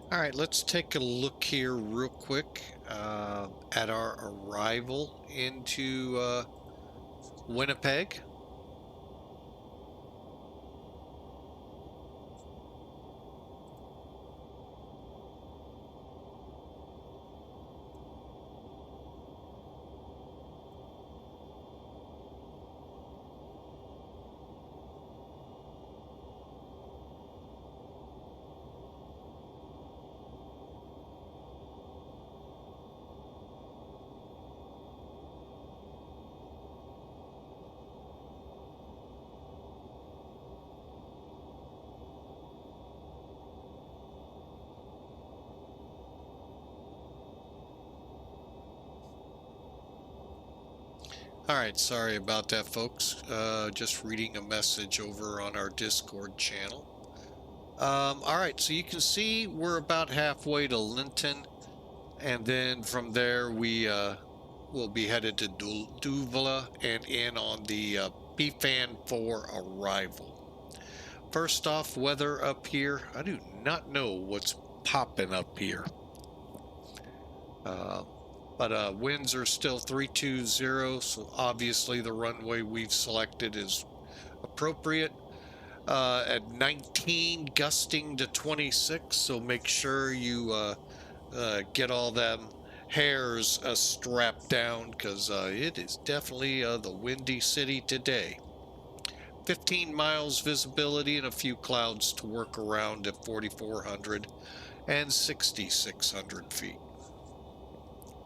A: All right, let's take a look here real quick at our arrival into Winnipeg. All right, sorry about that, folks. Just reading a message over on our Discord channel. All right, so you can see we're about halfway to LINTN, and then from there we will be headed to DUVLA and in on the BFAN for arrival. First off, weather up here. I do not know what's popping up here. But winds are still 320, so obviously the runway we've selected is appropriate. At 19, gusting to 26, so make sure you get all them hairs strapped down, because it is definitely the windy city today. 15 miles visibility and a few clouds to work around at 4,400 and 6,600 feet.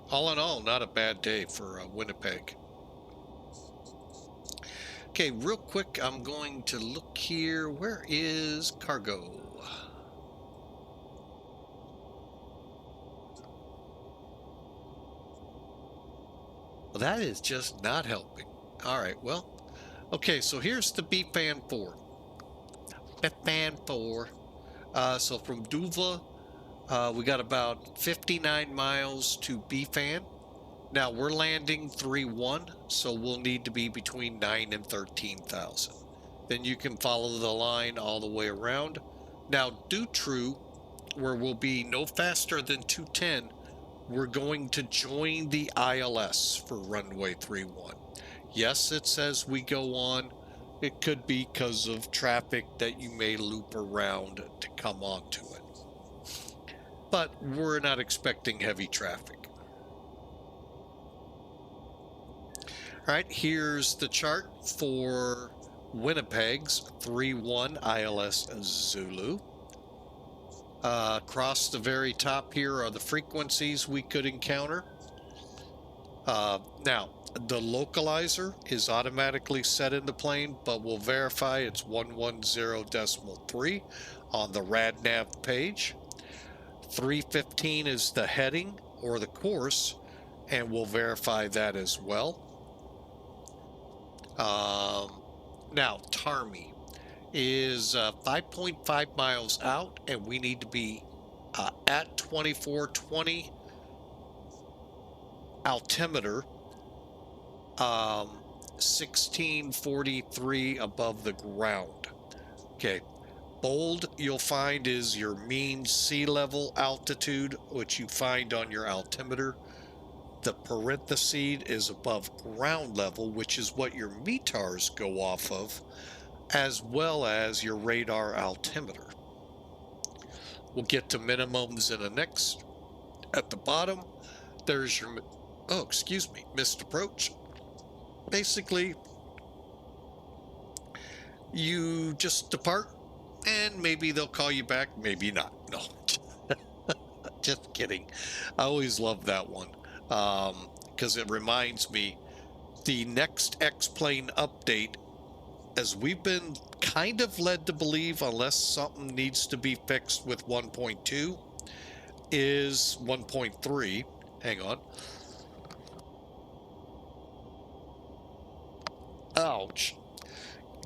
A: All in all, not a bad day for Winnipeg. Okay, real quick, I'm going to look here. Where is cargo? Well, that is just not helping. All right, well, okay, so here's the BFAN 4. BFAN 4. So from DUVLA, we got about 59 miles to BFAN. Now we're landing 3-1, so we'll need to be between 9 and 13,000. Then you can follow the line all the way around. Now due true, where we'll be no faster than 210, we're going to join the ILS for runway 31. Yes, it says we go on. It could be because of traffic that you may loop around to come onto it. But we're not expecting heavy traffic. All right, here's the chart for Winnipeg's 3-1 ILS Zulu. Across the very top here are the frequencies we could encounter. Now, the localizer is automatically set in the plane, but we'll verify it's 110.3 on the RadNav page. 315 is the heading or the course, and we'll verify that as well. Now, Tarmy is 5.5 miles out, and we need to be at 2420 altimeter, 1643 above the ground. Okay, bold you'll find is your mean sea level altitude, which you find on your altimeter. The parenthesis is above ground level, which is what your METARs go off of, as well as your radar altimeter. We'll get to minimums in the next. At the bottom, there's your, missed approach. Basically, you just depart, and maybe they'll call you back, maybe not. No, just kidding. I always love that one. Because it reminds me, the next X-plane update, as we've been kind of led to believe, unless something needs to be fixed with 1.2, is 1.3. Hang on. Ouch.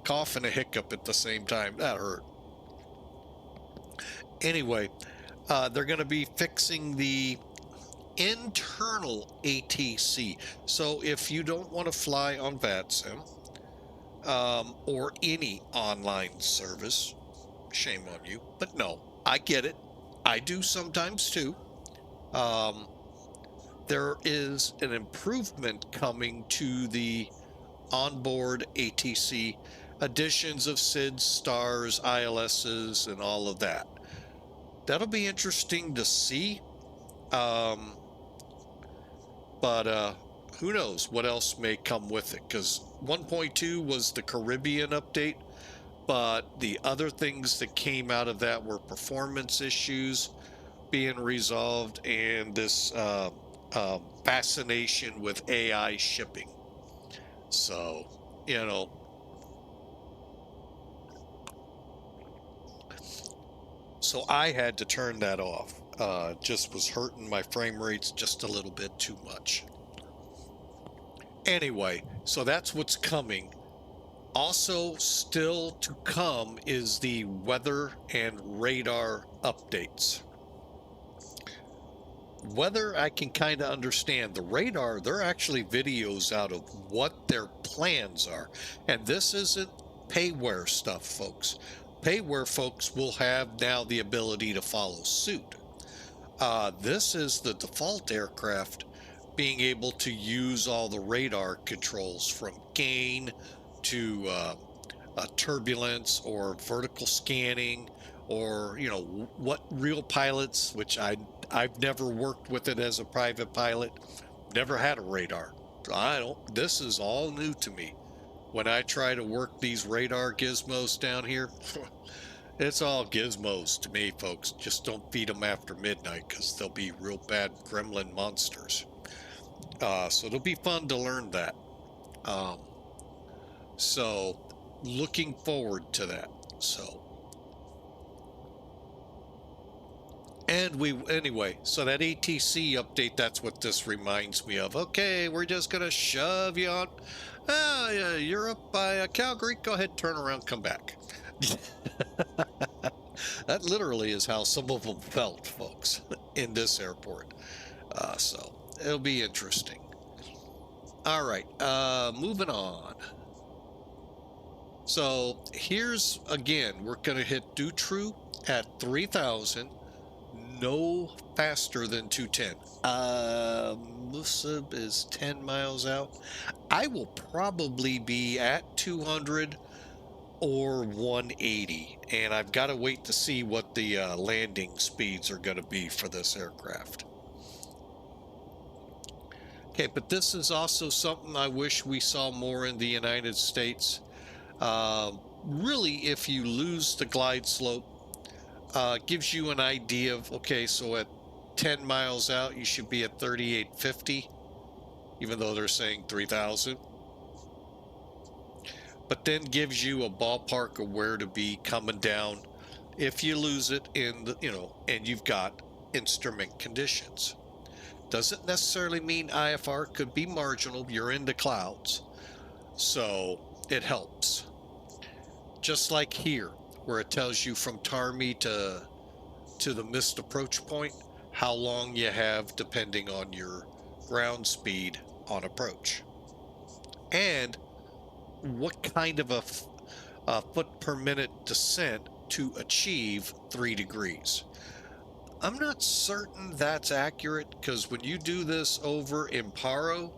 A: Cough and a hiccup at the same time. That hurt. Anyway, they're going to be fixing the internal ATC. So if you don't want to fly on VATSIM or any online service, shame on you, but no, I get it. I do sometimes too. There is an improvement coming to the onboard ATC, additions of SIDs, stars, ILSs, and all of that. That'll be interesting to see. But who knows what else may come with it, because 1.2 was the Caribbean update, but the other things that came out of that were performance issues being resolved and this fascination with AI shipping. So, so I had to turn that off. Just was hurting my frame rates just a little bit too much. Anyway, so that's what's coming. Also, still to come is the weather and radar updates. Weather, I can kind of understand. The radar, they're actually videos out of what their plans are. And this isn't payware stuff, folks. Payware folks will have now the ability to follow suit. This is the default aircraft being able to use all the radar controls from gain to turbulence or vertical scanning, or what real pilots, which I've never worked with it as a private pilot, never had a radar. This is all new to me. When I try to work these radar gizmos down here, it's all gizmos to me, folks. Just don't feed them after midnight, because they'll be real bad gremlin monsters. So it'll be fun to learn that. So looking forward to that. So, and anyway, so that ATC update, that's what this reminds me of. Okay, we're just gonna shove you on. Yeah, you're up by Calgary. Go ahead, turn around, come back. That literally is how some of them felt, folks, in this airport. So it'll be interesting. All right, moving on. So here's, again, we're going to hit do true at 3,000, no faster than 210. Musab is 10 miles out. I will probably be at 200 or 180, and I've got to wait to see what the landing speeds are going to be for this aircraft. Okay, but this is also something I wish we saw more in the United States. Really, if you lose the glide slope, gives you an idea of, okay, so at 10 miles out, you should be at 3850, even though they're saying 3,000. But then gives you a ballpark of where to be coming down if you lose it in the, and you've got instrument conditions. Doesn't necessarily mean IFR, could be marginal. You're in the clouds, so it helps. Just like here, where it tells you from Tarmy to the missed approach point, how long you have depending on your ground speed on approach, and what kind of a foot per minute descent to achieve 3 degrees. I'm not certain that's accurate, because when you do this over in Paro,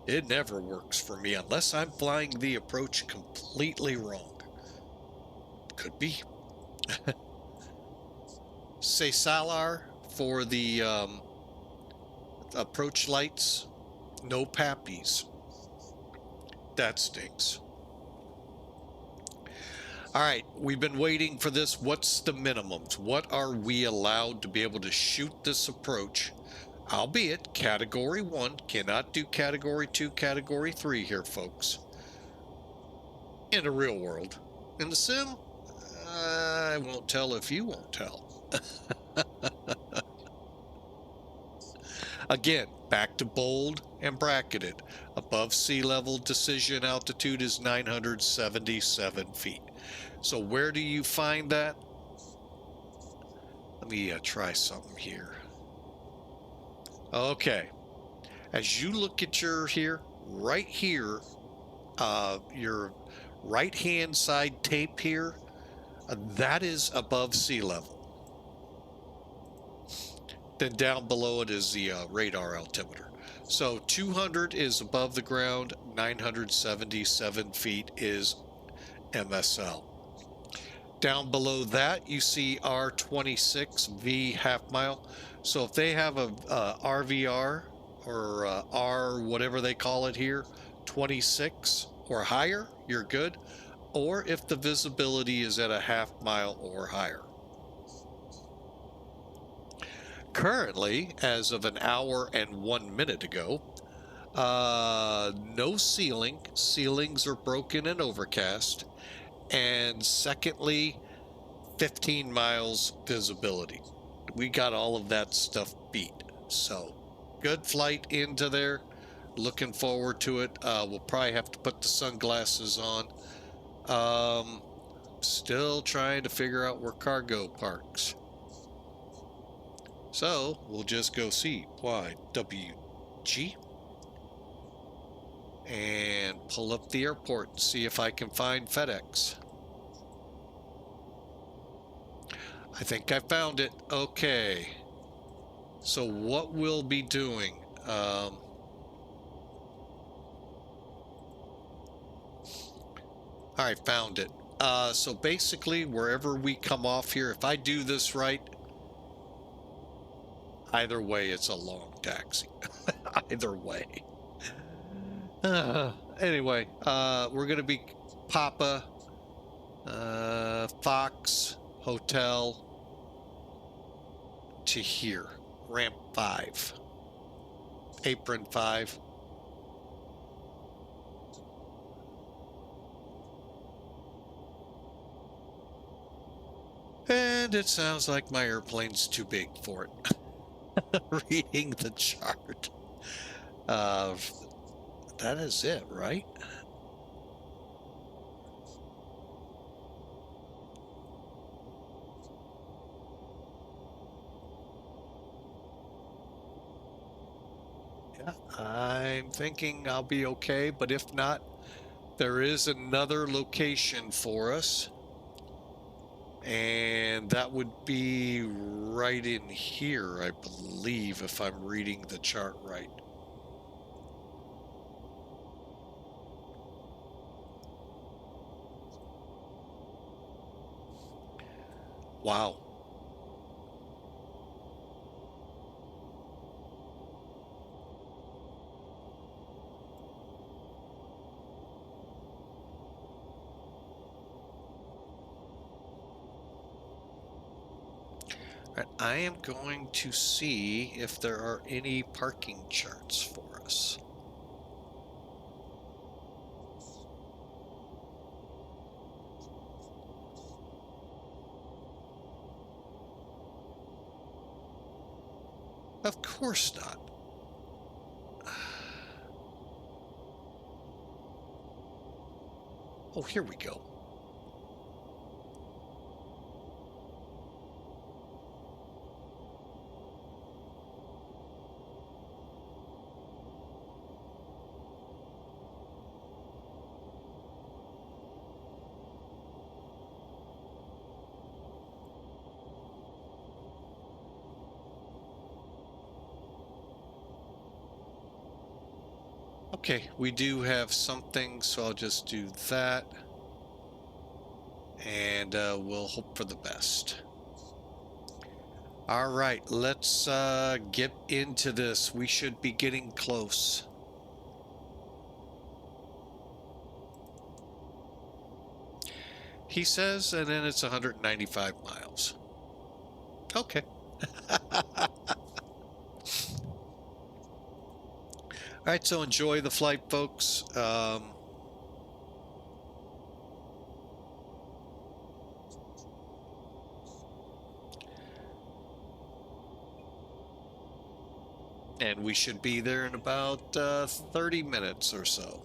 A: it never works for me unless I'm flying the approach completely wrong. Could be. Say Salar for the approach lights, no pappies. That stinks. All right, we've been waiting for this. What's the minimums? What are we allowed to be able to shoot this approach? Albeit Category 1, cannot do Category 2, Category 3 here, folks. In the real world. In the sim, I won't tell if you won't tell. Again, back to bold and bracketed. Above sea level, decision altitude is 977 feet. So where do you find that? Let me try something here. Okay. As you look at your right here, your right-hand side tape here, that is above sea level. Then down below it is the radar altimeter. So 200 is above the ground, 977 feet is MSL. Down below that, you see R26V half mile. So if they have a RVR or R whatever they call it here, 26 or higher, you're good. Or if the visibility is at a half mile or higher. Currently, as of an hour and 1 minute ago, no ceiling. Ceilings are broken and overcast. And secondly, 15 miles visibility. We got all of that stuff beat. So good flight into there. Looking forward to it. We'll probably have to put the sunglasses on. Still trying to figure out where cargo parks. So we'll just go CYWG and pull up the airport and see if I can find FedEx. I think I found it. Okay. So what we'll be doing, I found it. So basically, wherever we come off here, if I do this right, either way, it's a long taxi. Either way. Anyway, we're going to be Papa, Fox, Hotel, to here. Ramp 5. Apron 5. And it sounds like my airplane's too big for it. Reading the chart. That is it, right? Yeah, I'm thinking I'll be okay, but if not, there is another location for us. And that would be right in here, I believe, if I'm reading the chart right. Wow. All right, I am going to see if there are any parking charts for us. Of course not. Oh, here we go. Okay, we do have something, so I'll just do that. And we'll hope for the best. All right, let's get into this. We should be getting close. He says, and then it's 195 miles. Okay. All right, so enjoy the flight, folks. And we should be there in about 30 minutes or so.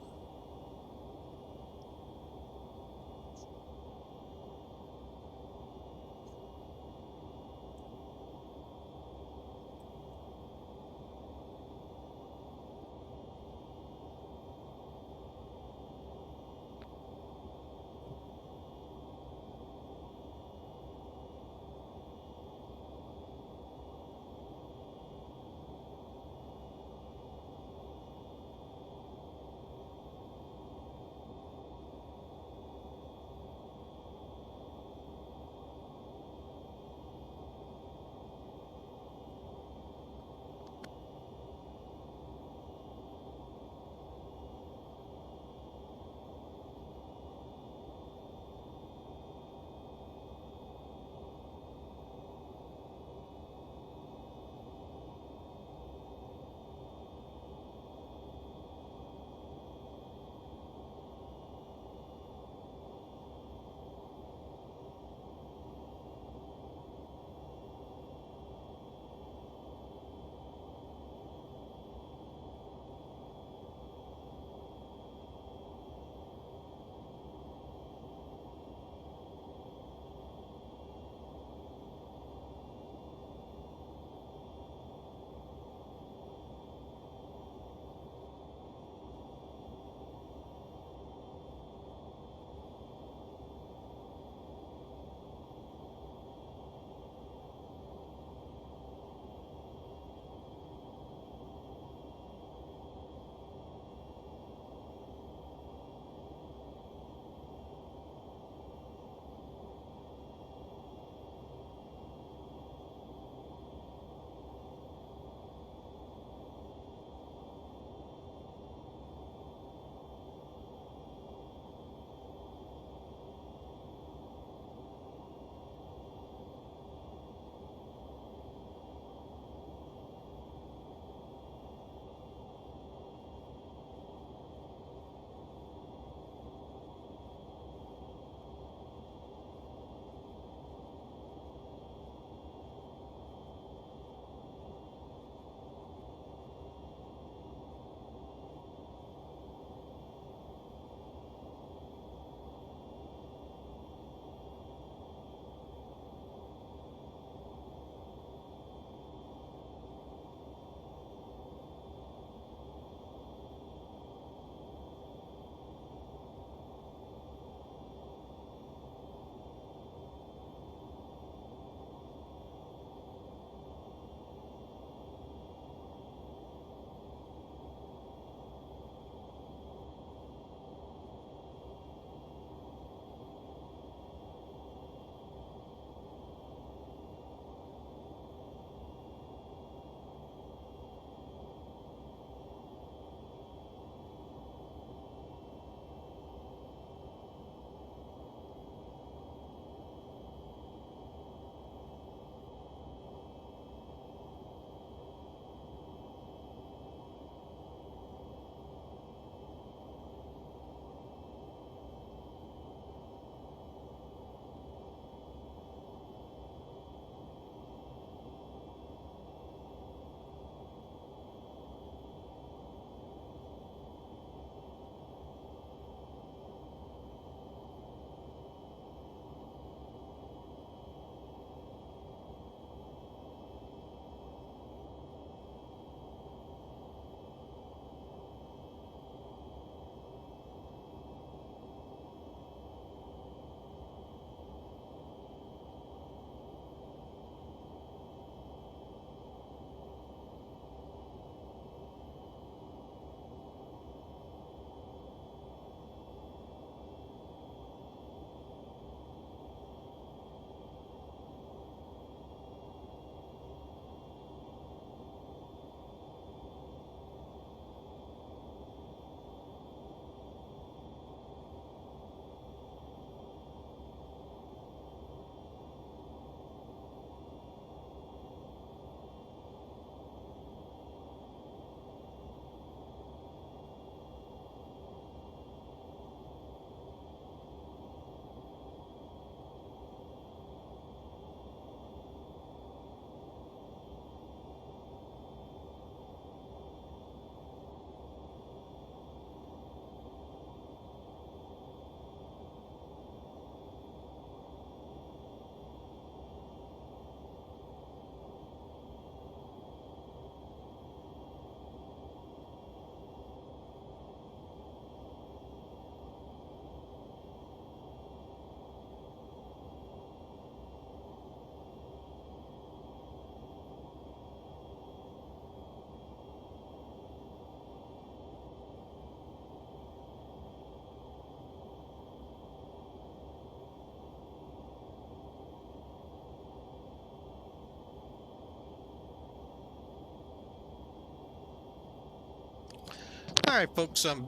A: right, folks, I'm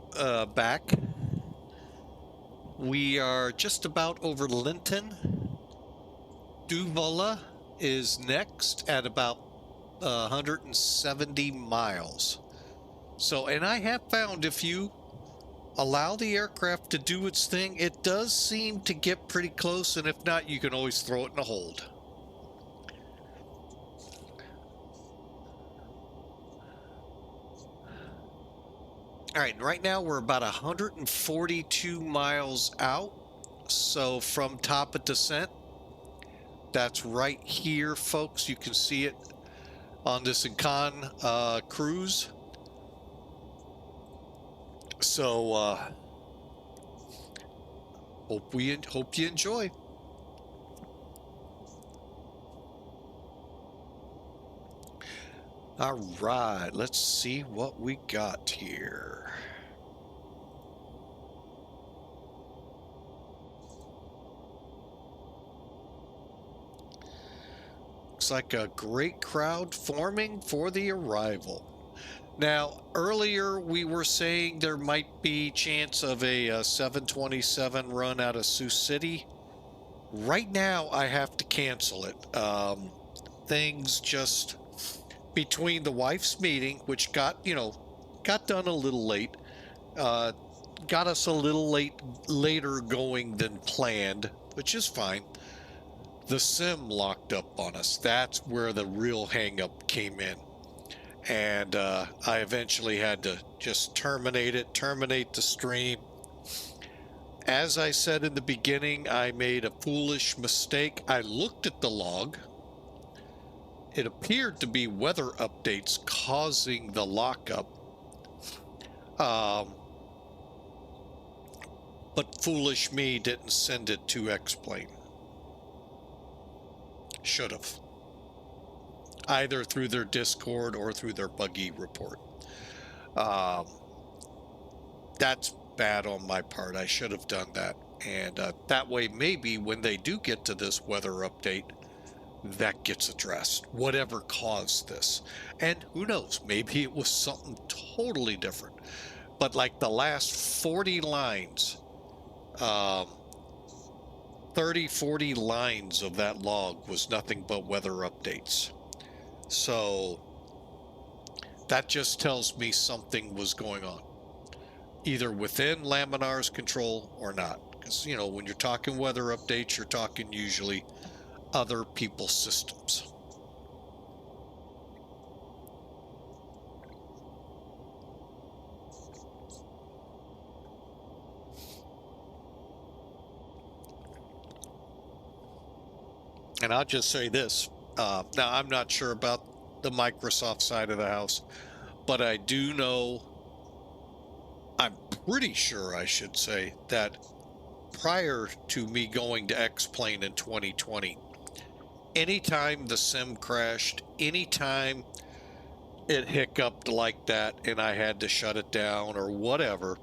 A: back. We are just about over LINTN. DUVLA is next at about 170 miles. So, and I have found if you allow the aircraft to do its thing, it does seem to get pretty close, and if not, you can always throw it in a hold. All right, right now we're about 142 miles out. So from top of descent, that's right here, folks. You can see it on this Icon cruise. So hope you enjoy. All right, let's see what we got here. Looks like a great crowd forming for the arrival. Now, earlier we were saying there might be chance of a 727 run out of Sioux City. Right now, I have to cancel it. Things just between the wife's meeting, which got done a little late, got us a little later going than planned, which is fine. The sim locked up on us. That's where the real hang-up came in. And I eventually had to just terminate the stream. As I said in the beginning, I made a foolish mistake. I looked at the log. It appeared to be weather updates causing the lockup. But foolish me didn't send it to X-Plane. Should have. Either through their Discord or through their buggy report. That's bad on my part. I should have done that. And that way, maybe when they do get to this weather update, that gets addressed. Whatever caused this. And who knows, maybe it was something totally different. But like the last 40 lines, 30, 40 lines of that log was nothing but weather updates. So that just tells me something was going on, either within Laminar's control or not. Because, when you're talking weather updates, you're talking usually other people's systems. And I'll just say this. Now, I'm not sure about the Microsoft side of the house, but I do know, I'm pretty sure I should say, that prior to me going to X-Plane in 2020, anytime the sim crashed, anytime it hiccuped like that and I had to shut it down or whatever,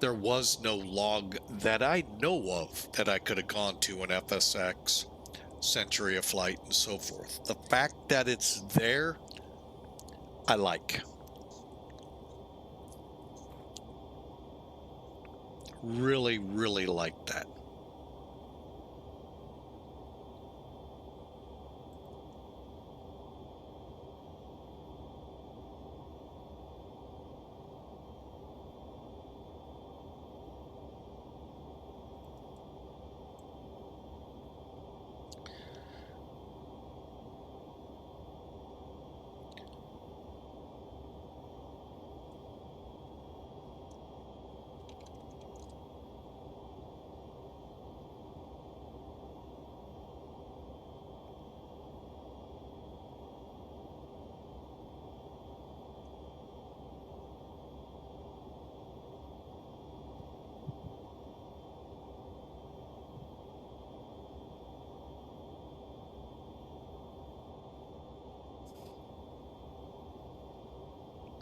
A: there was no log that I know of that I could have gone to in FSX, Century of Flight, and so forth. The fact that it's there, I like. Really, really like that.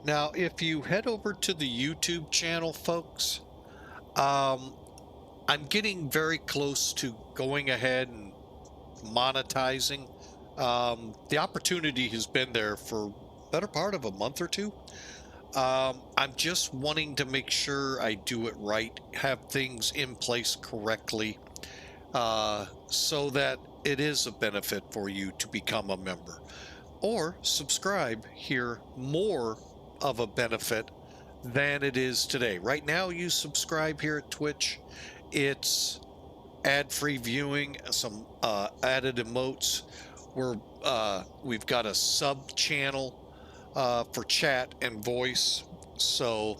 A: Now, if you head over to the YouTube channel, folks, I'm getting very close to going ahead and monetizing. The opportunity has been there for better part of a month or two. I'm just wanting to make sure I do it right, have things in place correctly, so that it is a benefit for you to become a member or subscribe here, more of a benefit than it is today. Right now, you subscribe here at Twitch, it's ad-free viewing, some added emotes. We've got a sub channel for chat and voice, so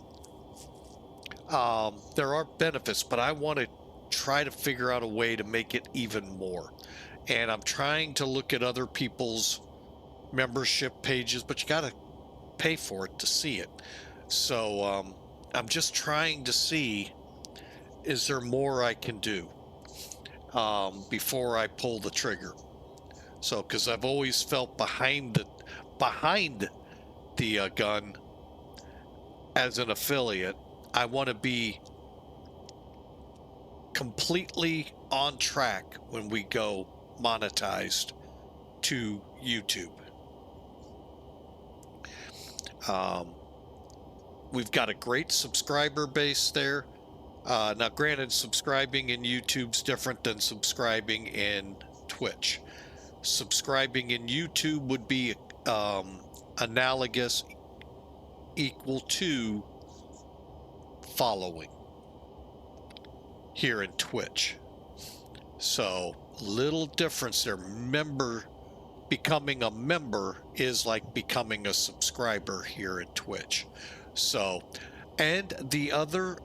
A: there are benefits, but I want to try to figure out a way to make it even more. And I'm trying to look at other people's membership pages, but you got to pay for it to see it. So I'm just trying to see, is there more I can do before I pull the trigger? So, because I've always felt behind the gun as an affiliate, I want to be completely on track when we go monetized to YouTube. We've got a great subscriber base there. Now, granted, subscribing in YouTube's different than subscribing in Twitch. Subscribing in YouTube would be analogous, equal to following here in Twitch. So, little difference there. Becoming a member is like becoming a subscriber here in Twitch. So, and the other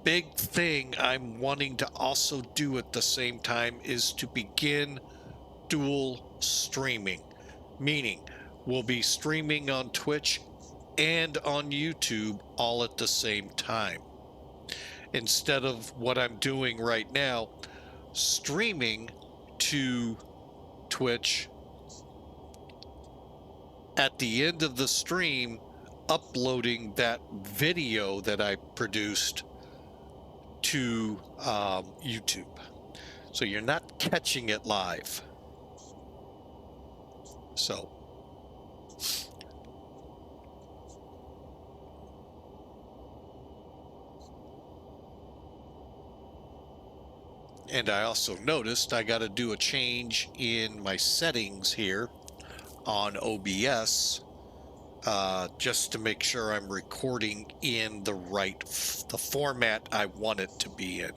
A: big thing I'm wanting to also do at the same time is to begin dual streaming, meaning we'll be streaming on Twitch and on YouTube all at the same time, instead of what I'm doing right now, streaming to Twitch, at the end of the stream uploading that video that I produced to YouTube. So you're not catching it live. So and I also noticed I got to do a change in my settings here on OBS, just to make sure I'm recording in the format I want it to be in.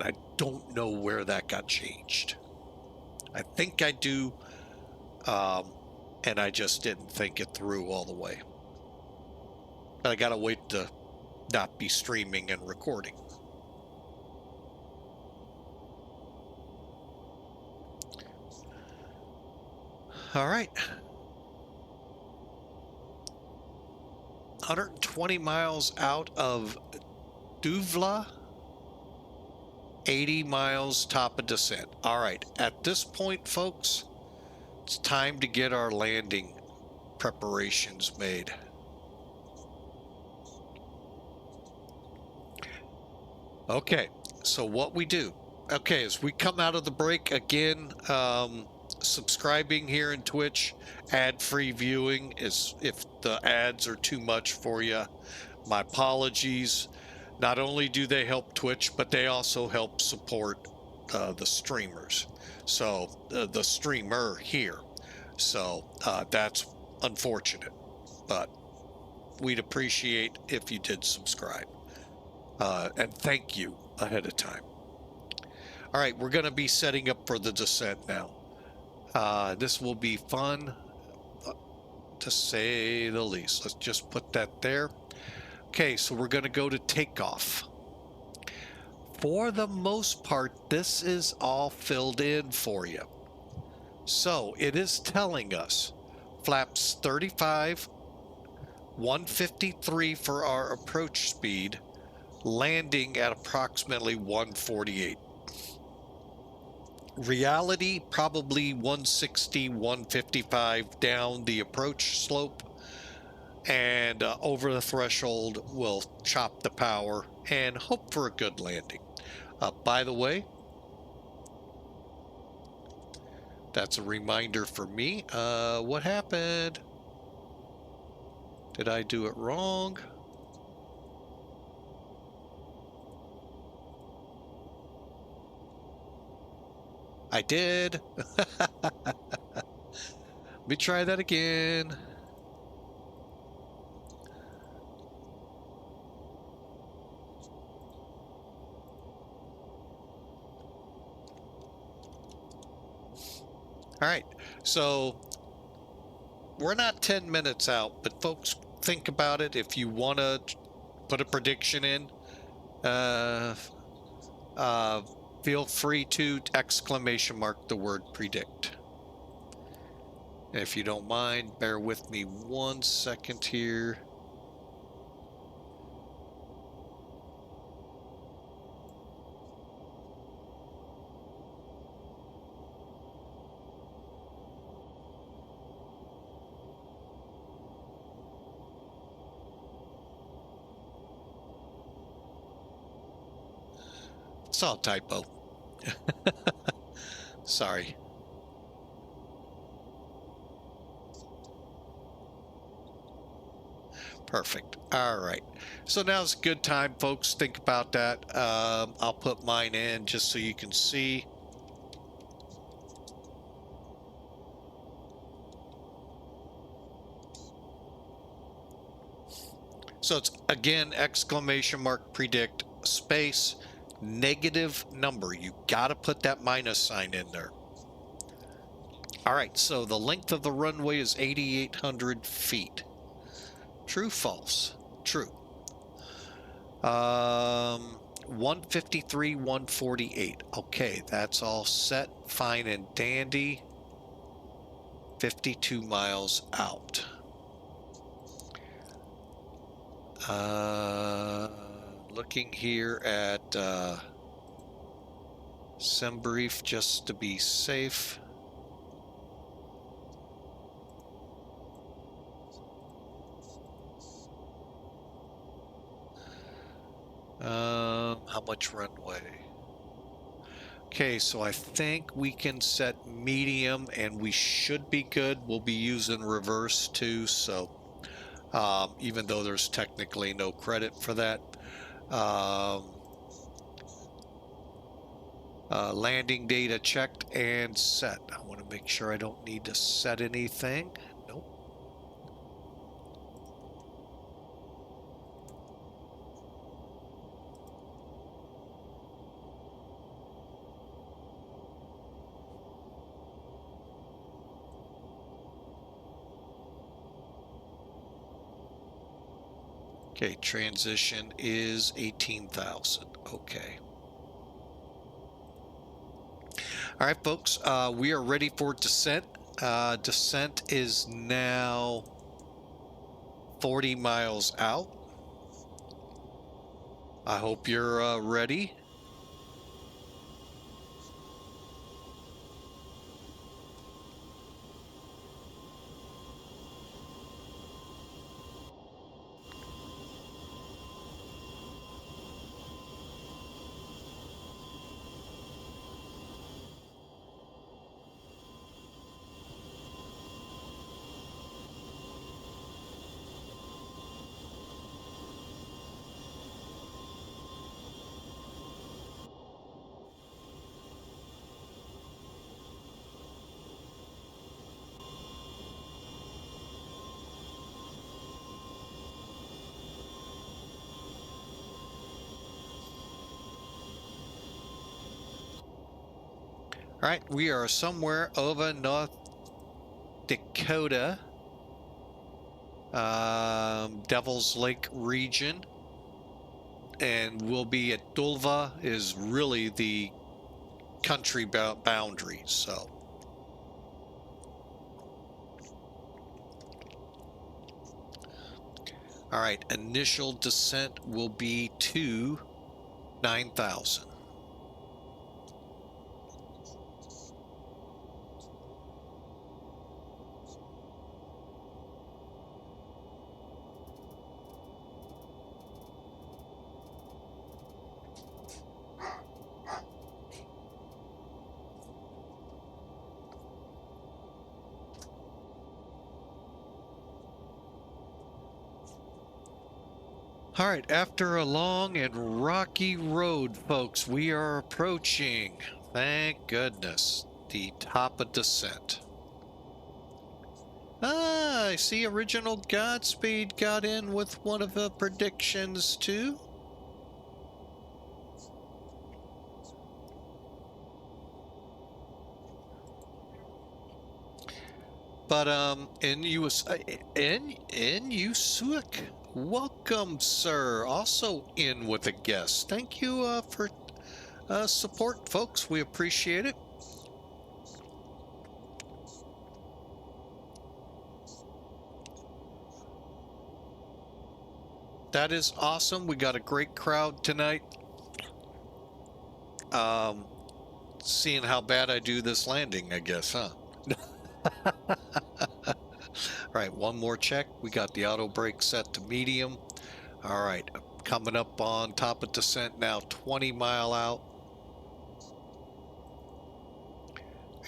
A: I don't know where that got changed. I think I do, and I just didn't think it through all the way. But I gotta wait to not be streaming and recording. All right. 120 miles out of DUVLA, 80 miles top of descent. All right, at this point, folks, it's time to get our landing preparations made. Okay, so what we do, okay, as we come out of the break again, subscribing here in Twitch, ad-free viewing is, if the ads are too much for you, my apologies. Not only do they help Twitch, but they also help support the streamers, so the streamer here. So that's unfortunate, but we'd appreciate if you did subscribe, and thank you ahead of time. All right, we're going to be setting up for the descent now. This will be fun, to say the least. Let's just put that there. Okay, so we're going to go to takeoff. For the most part, this is all filled in for you. So it is telling us flaps 35, 153 for our approach speed, landing at approximately 148. Reality, probably 160, 155 down the approach slope, and over the threshold we'll chop the power and hope for a good landing. By the way, that's a reminder for me. What happened? Did I do it wrong? I did. Let me try that again. All right, so we're not 10 minutes out, but folks, think about it. If you want to put a prediction in, feel free to exclamation mark the word predict. If you don't mind, bear with me 1 second here. Saw a typo. Sorry. Perfect. All right. So now's a good time, folks. Think about that. I'll put mine in just so you can see. So it's again exclamation mark predict space negative number. You got to put that minus sign in there. All right, so the length of the runway is 8,800 feet. True, false? True. 153, 148. Okay, that's all set, fine and dandy. 52 miles out. Looking here at sim brief just to be safe. How much runway? Okay, so I think we can set medium and we should be good. We'll be using reverse too, so even though there's technically no credit for that. Landing data checked and set. I want to make sure I don't need to set anything. Nope. Okay, transition is 18,000. Okay. All right, folks, we are ready for descent. Descent is now 40 miles out. I hope you're ready. All right, we are somewhere over North Dakota, Devil's Lake region, and we'll be at DUVLA is really the country boundary. So all right, initial descent will be to 9,000. All right, after a long and rocky road, folks, we are approaching, thank goodness, the top of descent. Ah, I see Original Godspeed got in with one of the predictions too. But in Usuk, welcome, sir. Also in with a guest. Thank you for support, folks. We appreciate it. That is awesome. We got a great crowd tonight. Seeing how bad I do this landing, I guess, huh? All right, one more check. We got the auto brake set to medium. All right, coming up on top of descent now, 20 mile out.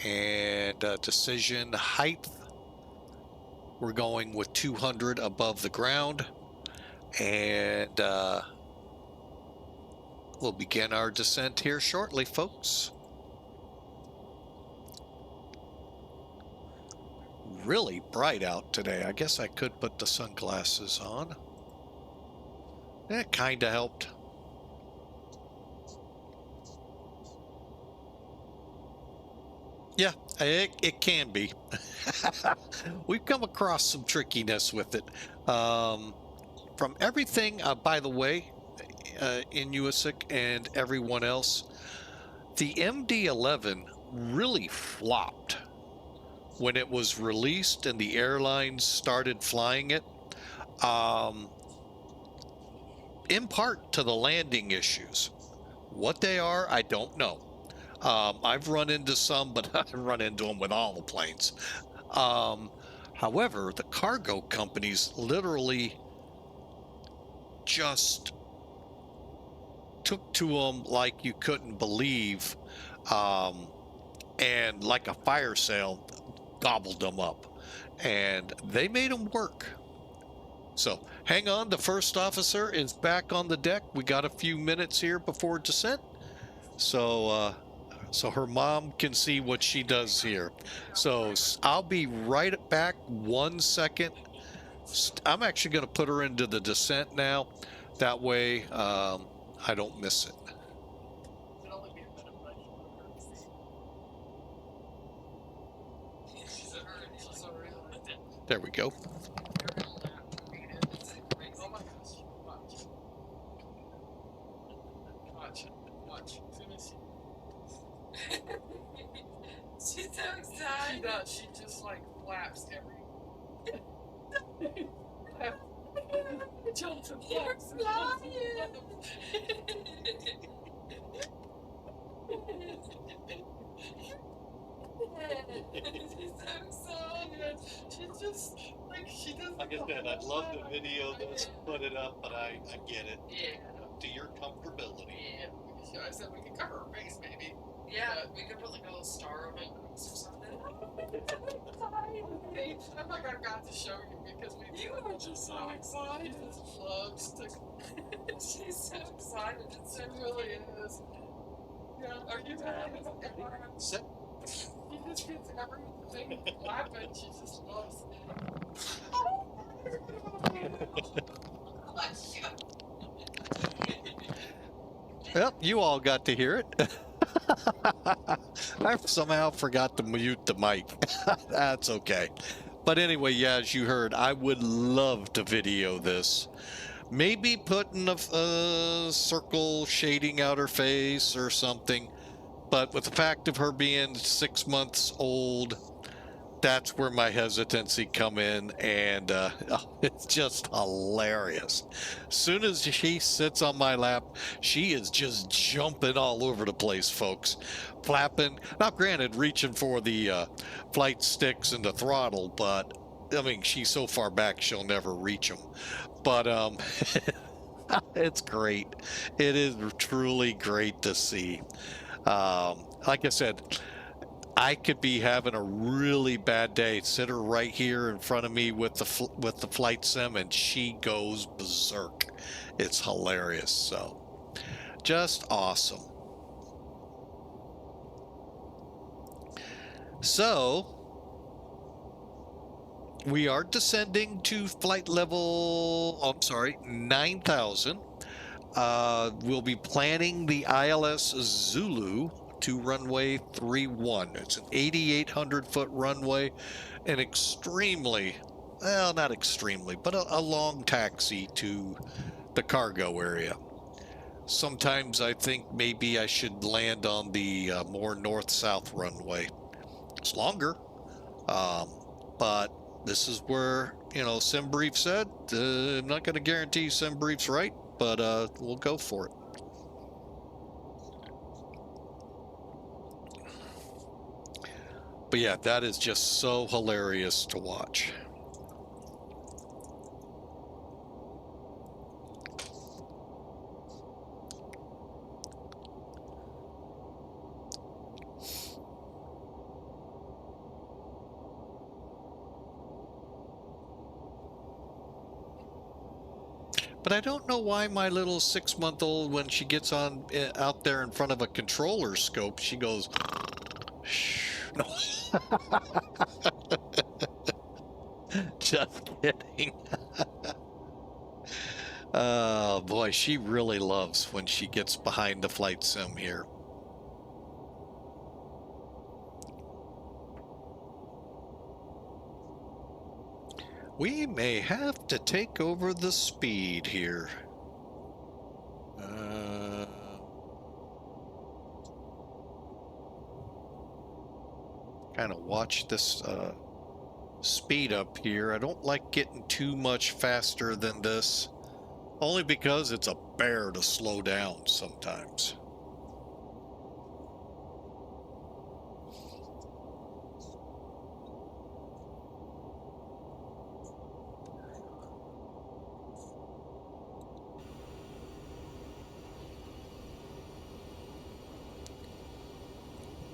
A: And decision height, we're going with 200 above the ground. And we'll begin our descent here shortly, folks. Really bright out today. I guess I could put the sunglasses on. That kind of helped. Yeah, it can be. We've come across some trickiness with it. From everything, by the way, in USIC and everyone else, the MD-11 really flopped when it was released and the airlines started flying it, in part to the landing issues. What they are, I don't know. I've run into some, but I run into them with all the planes. However, the cargo companies literally just took to them like you couldn't believe, and like a fire sale, gobbled them up, and they made them work. So hang on, the first officer is back on the deck. We got a few minutes here before descent, so her mom can see what she does here. So I'll be right back 1 second. I'm actually going to put her into the descent now. That way I don't miss it. There we go.
E: She's so excited. She does. She just like flaps every. Jumps and flaps. You're flying. She's so excited. She's just like she doesn't.
A: Like I said, I'd love to video this, put it up, but I get it.
E: Yeah.
A: To your comfortability.
E: Yeah. So I said we could cover her face maybe. Yeah, we could put like a little star on it or something. I'm like, I've got to show you because you are just so excited. She loves to. She's so excited. It really is. Yeah, are you
A: Sit.
E: She just gets everything laughing. She just loves it.
A: Well, you all got to hear it. I somehow forgot to mute the mic. That's okay. But anyway, yeah, as you heard, I would love to video this. Maybe putting a circle shading out her face or something. But with the fact of her being 6 months old, that's where my hesitancy come in, and it's just hilarious. As soon as she sits on my lap, she is just jumping all over the place, folks, flapping. Now granted, reaching for the flight sticks and the throttle, but I mean, she's so far back she'll never reach them. But it's great. It is truly great to see. Like I said, I could be having a really bad day. Sit her right here in front of me with the flight sim, and she goes berserk. It's hilarious. So just awesome. So we are descending to flight level, 9,000. We'll be planning the ILS Zulu to runway 31. It's an 8,800 foot runway, an extremely, well, not extremely, but a long taxi to the cargo area. Sometimes I think maybe I should land on the more north-south runway. It's longer, but this is where, SimBrief said, I'm not going to guarantee SimBrief's right, but we'll go for it. But yeah, that is just so hilarious to watch. But I don't know why my little 6-month-old, when she gets on out there in front of a controller scope, she goes, shh. No. Just kidding. Oh boy, she really loves when she gets behind the flight sim here. We may have to take over the speed here. Kind of watch this speed up here. I don't like getting too much faster than this, only because it's a bear to slow down sometimes.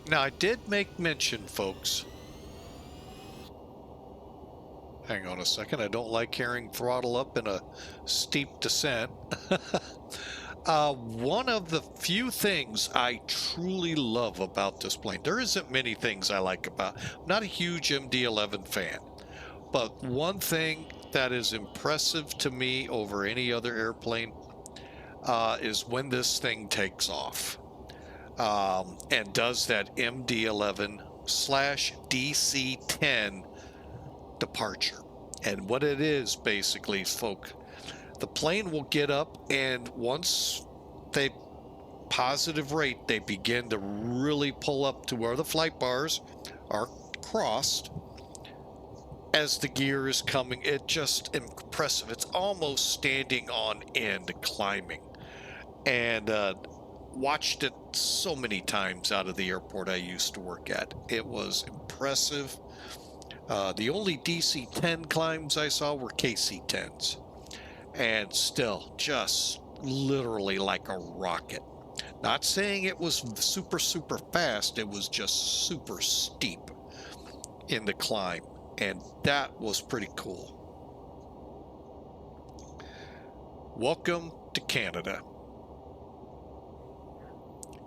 A: Now, I did make mention, folks. Hang on a second. I don't like hearing throttle up in a steep descent. One of the few things I truly love about this plane, there isn't many things I like about, I'm not a huge MD-11 fan, but one thing that is impressive to me over any other airplane is when this thing takes off. And does that MD-11/DC-10 departure. And what it is basically, folks, the plane will get up, and once they positive rate, they begin to really pull up to where the flight bars are crossed as the gear is coming. It's just impressive. It's almost standing on end climbing. And watched it so many times out of the airport I used to work at. It was impressive. The only DC-10 climbs I saw were KC-10s, and still just literally like a rocket. Not saying it was super fast, it was just super steep in the climb, and that was pretty cool. Welcome to Canada.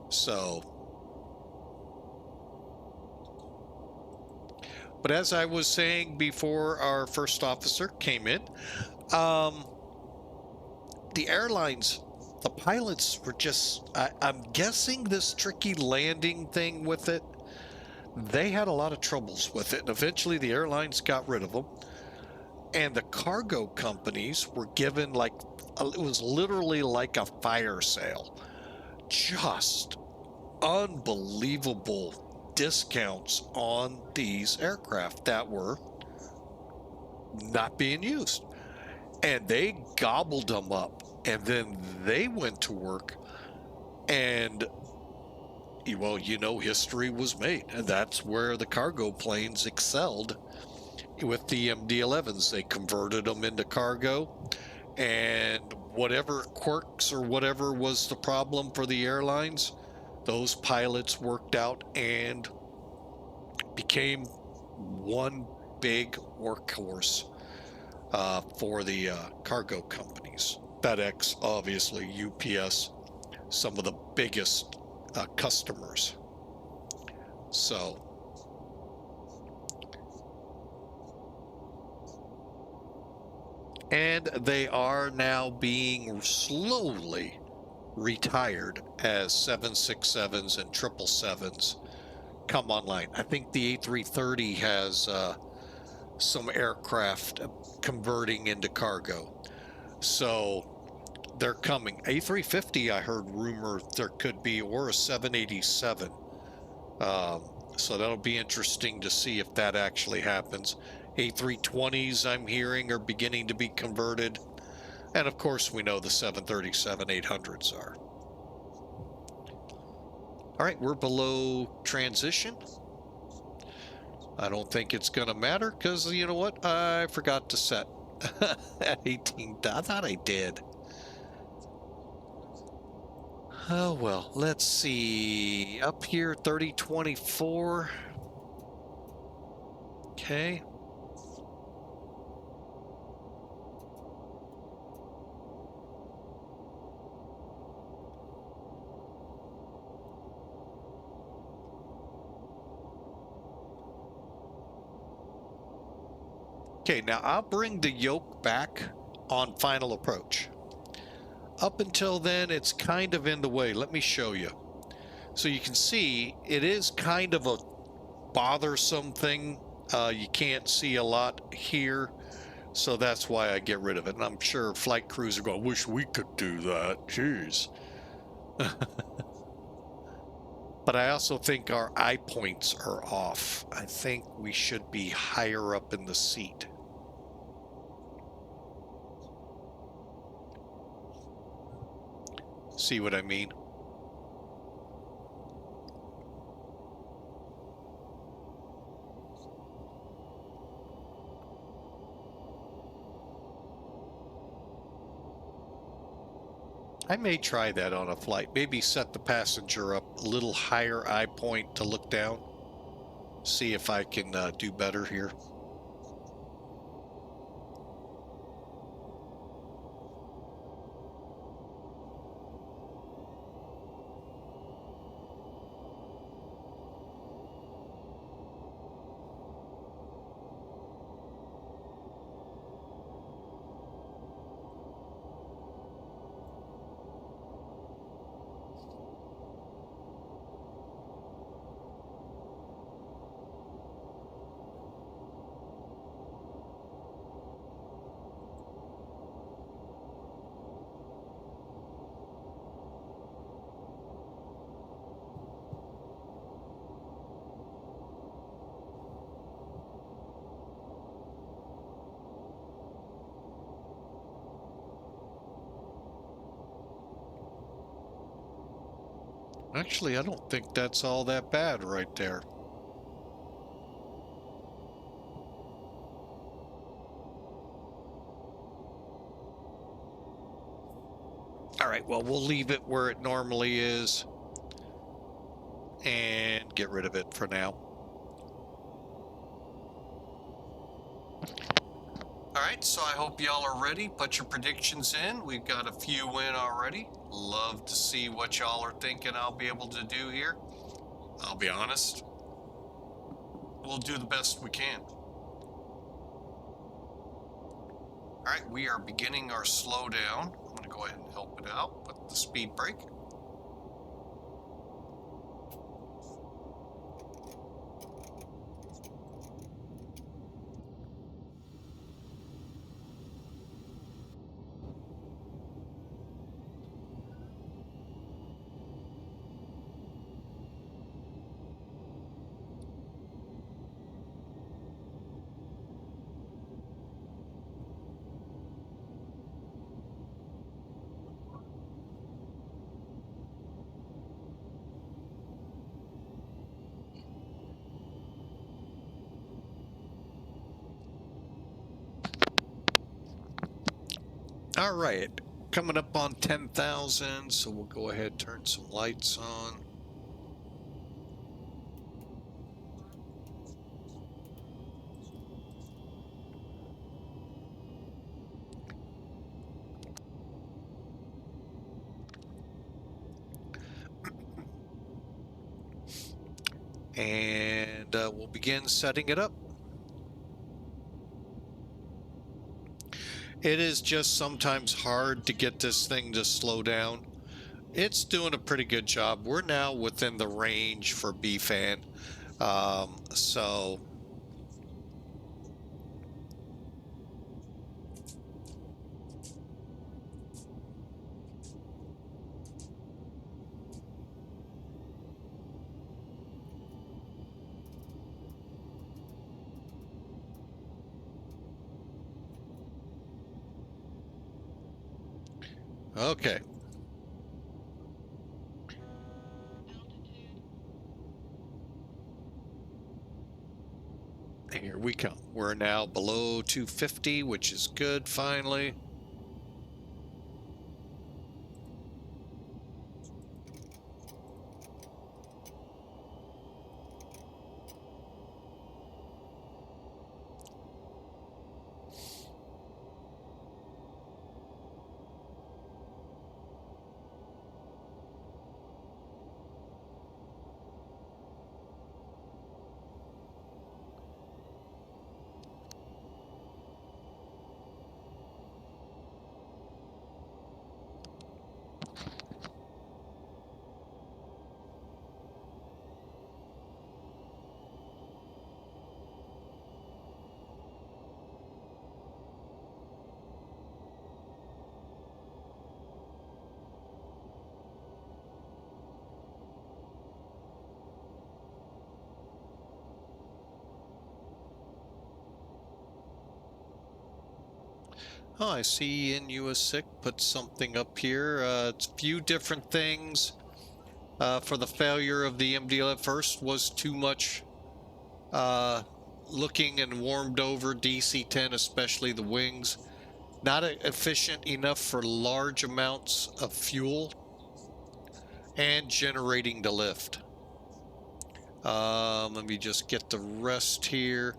A: So, but as I was saying before our first officer came in, the airlines, the pilots were just, I'm guessing this tricky landing thing with it, they had a lot of troubles with it, and eventually the airlines got rid of them, and the cargo companies were given like, it was literally like a fire sale. Just unbelievable discounts on these aircraft that were not being used, and they gobbled them up, and then they went to work, and well, history was made, and that's where the cargo planes excelled with the MD-11s. They converted them into cargo, and whatever quirks or whatever was the problem for the airlines, those pilots worked out and became one big workhorse for the cargo companies. FedEx, obviously, UPS, some of the biggest customers. So, and they are now being slowly retired as 767s and 777s come online. I think the A330 has some aircraft converting into cargo. So they're coming. A350, I heard rumor there could be, or a 787. So that'll be interesting to see if that actually happens. A320s, I'm hearing, are beginning to be converted. And of course, we know the 737-800s are. All right, we're below transition. I don't think it's going to matter because, you know what? I forgot to set at 18. I thought I did. Oh, well, let's see. Up here, 3024. Okay. Okay, now I'll bring the yoke back on final approach. Up until then, it's kind of in the way. Let me show you. So you can see it is kind of a bothersome thing. You can't see a lot here. So that's why I get rid of it. And I'm sure flight crews are going, wish we could do that. Jeez. But I also think our eye points are off. I think we should be higher up in the seat. See what I mean? I may try that on a flight. Maybe set the passenger up a little higher eye point to look down. See if I can do better here. Actually, I don't think that's all that bad right there. All right, well, we'll leave it where it normally is and get rid of it for now. All right, so I hope y'all are ready. Put your predictions in. We've got a few in already. Love to see what y'all are thinking I'll be able to do here. I'll be honest. We'll do the best we can. All right, we are beginning our slowdown. I'm going to go ahead and help it out with the speed brake. All right, coming up on 10,000, so we'll go ahead and turn some lights on. And we'll begin setting it up. It is just sometimes hard to get this thing to slow down. It's doing a pretty good job. We're now within the range for BFAN. So okay. Here we come. We're now below 250, which is good, finally. Oh, I see in US6 put something up here. It's a few different things. For the failure of the MD-11 first was too much looking and warmed over DC-10, especially the wings. Not efficient enough for large amounts of fuel and generating the lift. Let me just get the rest here.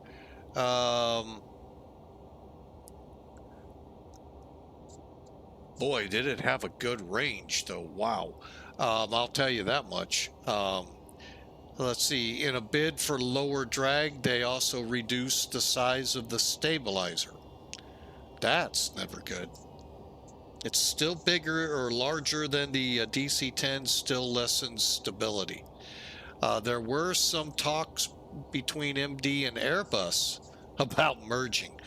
A: Boy, did it have a good range, though. Wow. I'll tell you that much. Let's see. In a bid for lower drag, they also reduced the size of the stabilizer. That's never good. It's still bigger or larger than the DC-10, still lessens stability. There were some talks between MD and Airbus about merging.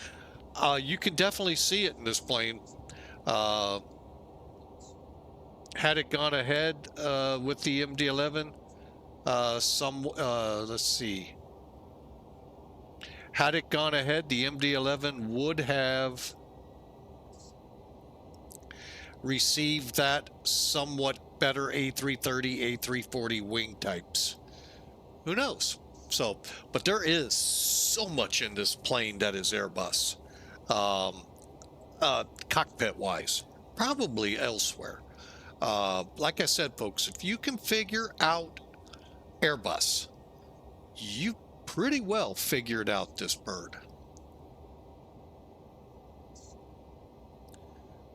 A: You can definitely see it in this plane. Had it gone ahead with the MD-11, let's see. Had it gone ahead, the MD-11 would have received that somewhat better A330, A340 wing types. Who knows? So, but there is so much in this plane that is Airbus. Cockpit-wise, probably elsewhere. Like I said, folks, if you can figure out Airbus, you pretty well figured out this bird.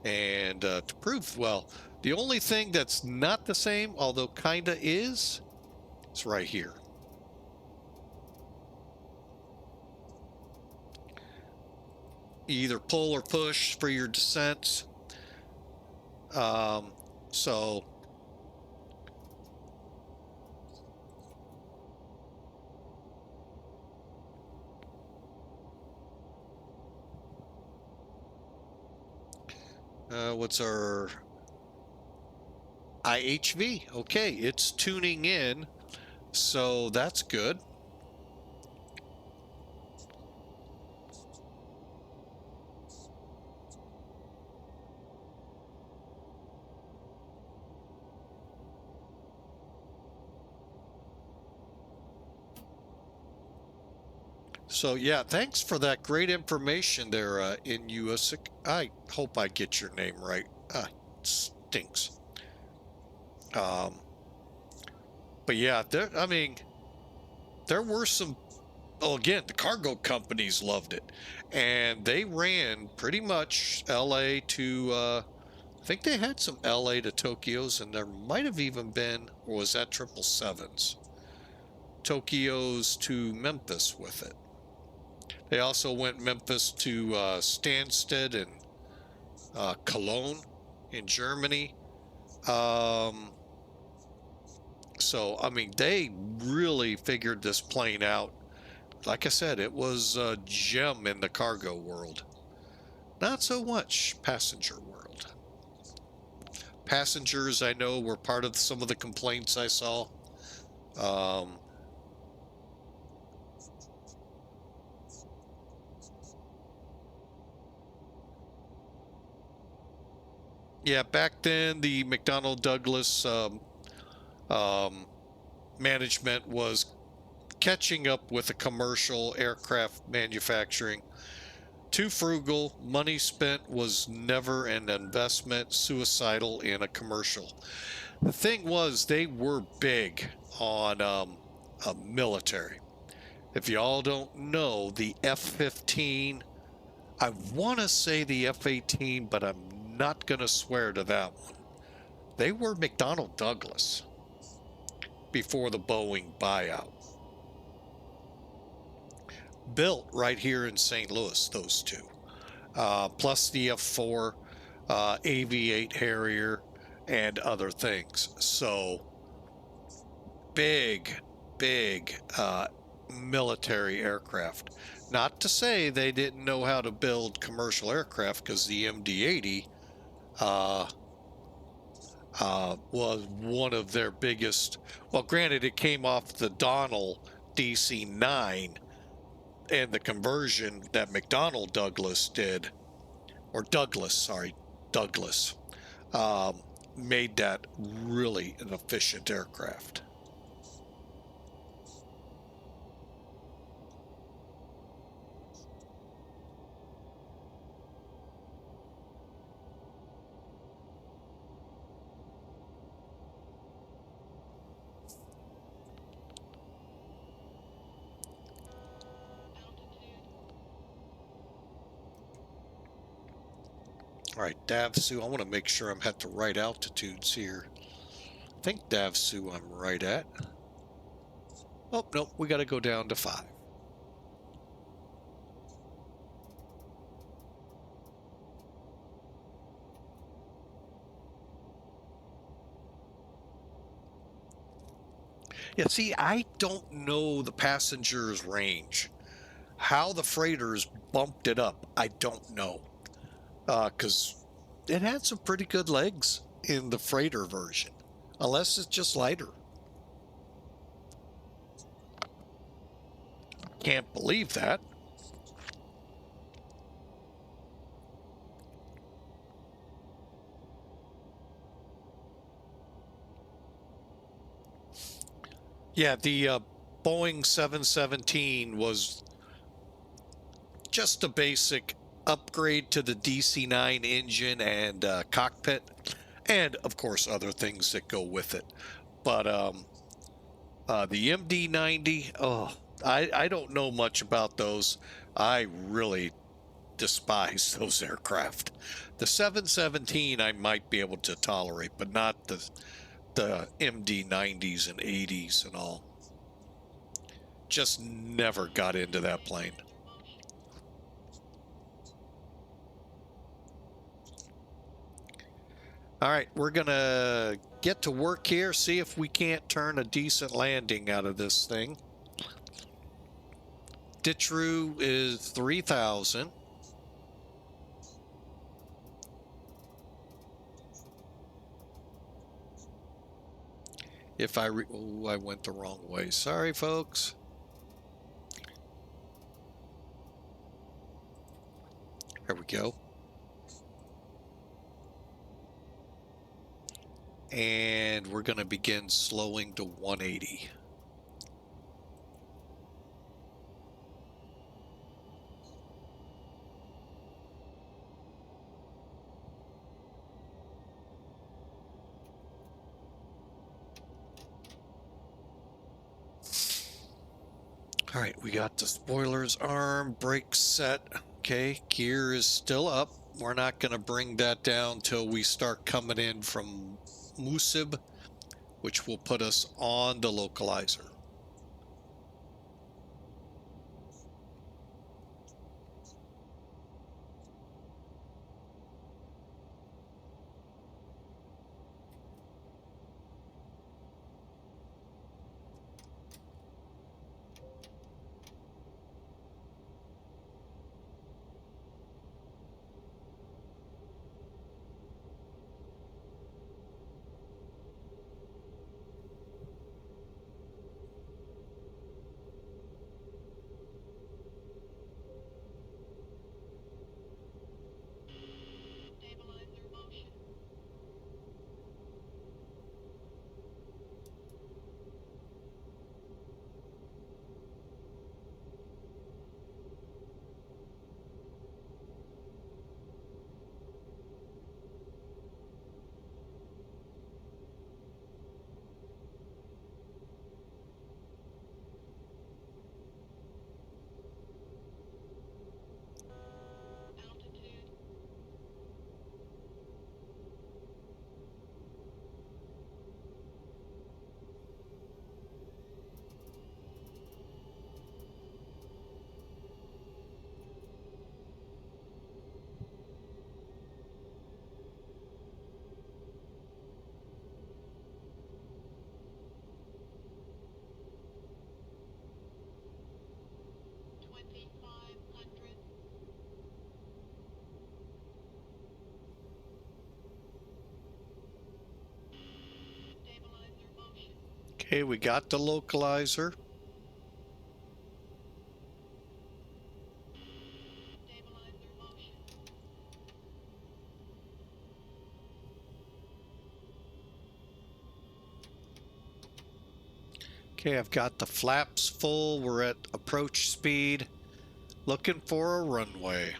A: And to prove, well, the only thing that's not the same, although kinda is, it's right here. Either pull or push for your descents. So what's our IHV? Okay, it's tuning in, so that's good. So yeah, thanks for that great information there in US. I hope I get your name right. It stinks. But yeah, I mean, there were some, well, again, the cargo companies loved it. And they ran pretty much LA to, I think they had some LA to Tokyo's, and there might have even been, or was that 777s? Tokyo's to Memphis with it. They also went Memphis to Stansted and Cologne in Germany. So, I mean, they really figured this plane out. Like I said, it was a gem in the cargo world. Not so much passenger world. Passengers, I know, were part of some of the complaints I saw. Yeah, back then the McDonnell Douglas management was catching up with the commercial aircraft manufacturing. Too frugal, money spent was never an investment, suicidal in a commercial. The thing was, they were big on military. If y'all don't know, the F-15, I want to say the F-18, but I'm not going to swear to that one. They were McDonnell Douglas before the Boeing buyout. Built right here in St. Louis, those two. Plus the F-4, AV-8 Harrier, and other things. So, big military aircraft. Not to say they didn't know how to build commercial aircraft, because the MD-80 was one of their biggest. Well, granted, it came off the Donnell DC-9, and the conversion that McDonnell Douglas did, or Douglas, made that really an efficient aircraft. All right, Davsu, I want to make sure I'm at the right altitudes here. I think Davsu I'm right at. Oh, no, we got to go down to 5. Yeah, see, I don't know the passengers' range. How the freighters bumped it up, I don't know. Because it had some pretty good legs in the freighter version, unless it's just lighter. Can't believe that. Yeah, the Boeing 717 was just a basic upgrade to the DC-9 engine and cockpit, and of course other things that go with it. But the MD-90, I don't know much about those. I really despise those aircraft. The 717 I might be able to tolerate, but not the MD-90s and 80s and all. Just never got into that plane. All right, we're going to get to work here, see if we can't turn a decent landing out of this thing. Ditchru is 3,000. If I went the wrong way. Sorry, folks. There we go. And we're going to begin slowing to 180. All right, we got the spoilers arm, brakes set. Okay, gear is still up. We're not going to bring that down till we start coming in from Musib, which will put us on the localizer. Okay, we got the localizer. Okay, I've got the flaps full. We're at approach speed. Looking for a runway.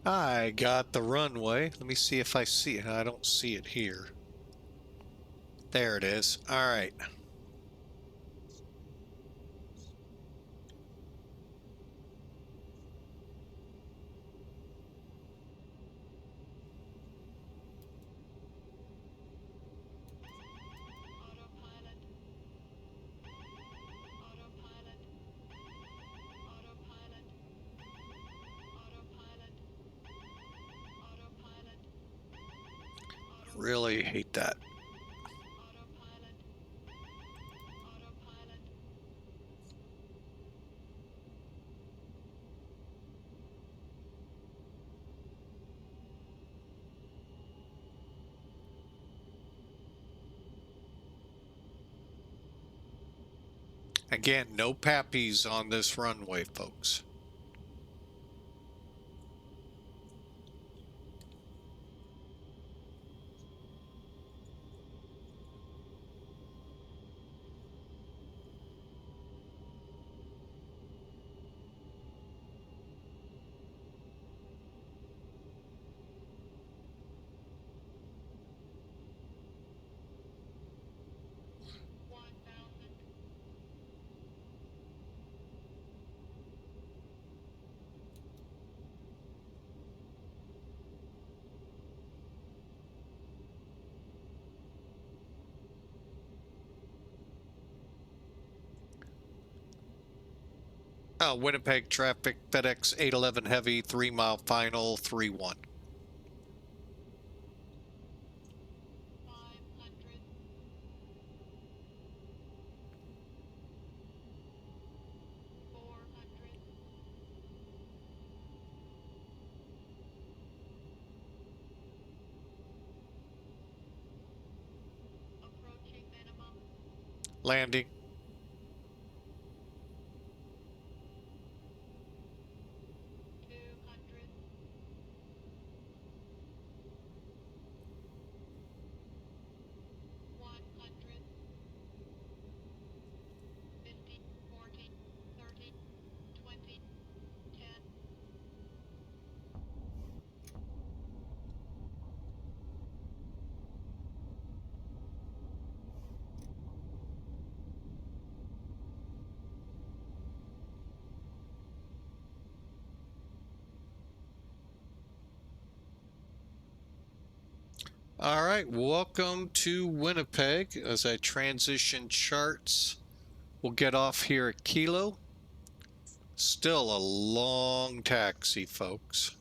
A: I got the runway. Let me see if I see it. I don't see it here. There it is. All right. Really hate that. Again, no pappies on this runway, folks. Winnipeg traffic, FedEx 811 heavy, 3 mile final, 3-1. Landing. All right, welcome to Winnipeg. As I transition charts, we'll get off here at Kilo. Still a long taxi, folks.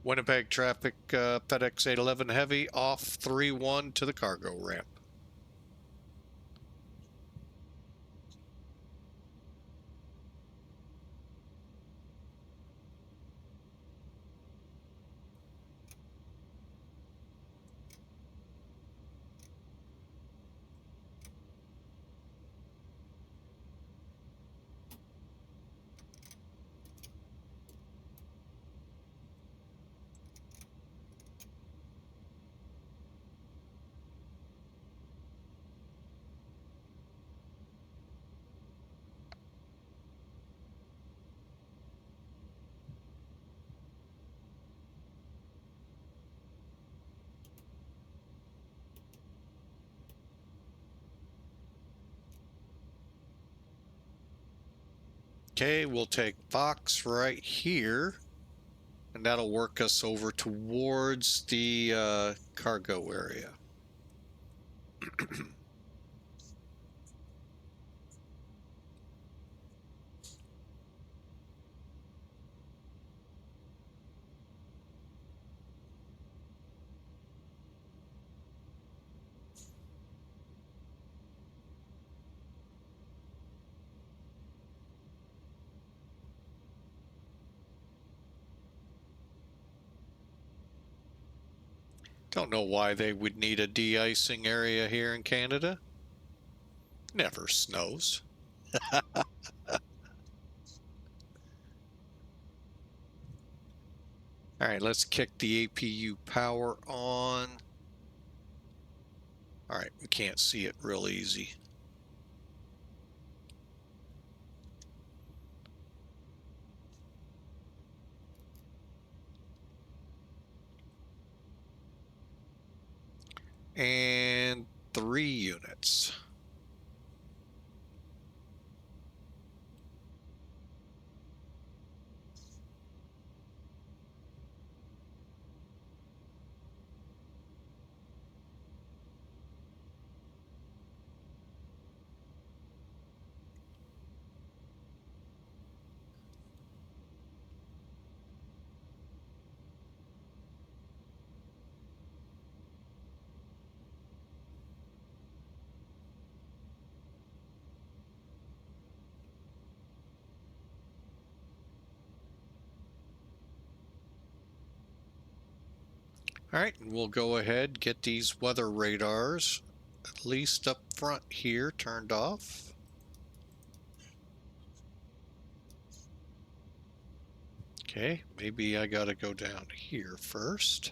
A: Winnipeg traffic, FedEx 811 heavy, off 3-1 to the cargo ramp. Okay, we'll take Fox right here, and that'll work us over towards the cargo area. Don't know why they would need a de-icing area here in Canada. Never snows. All right, let's kick the APU power on. All right, we can't see it real easy. And 3 units. All right, and we'll go ahead, get these weather radars, at least up front here, turned off. Okay, maybe I gotta go down here first.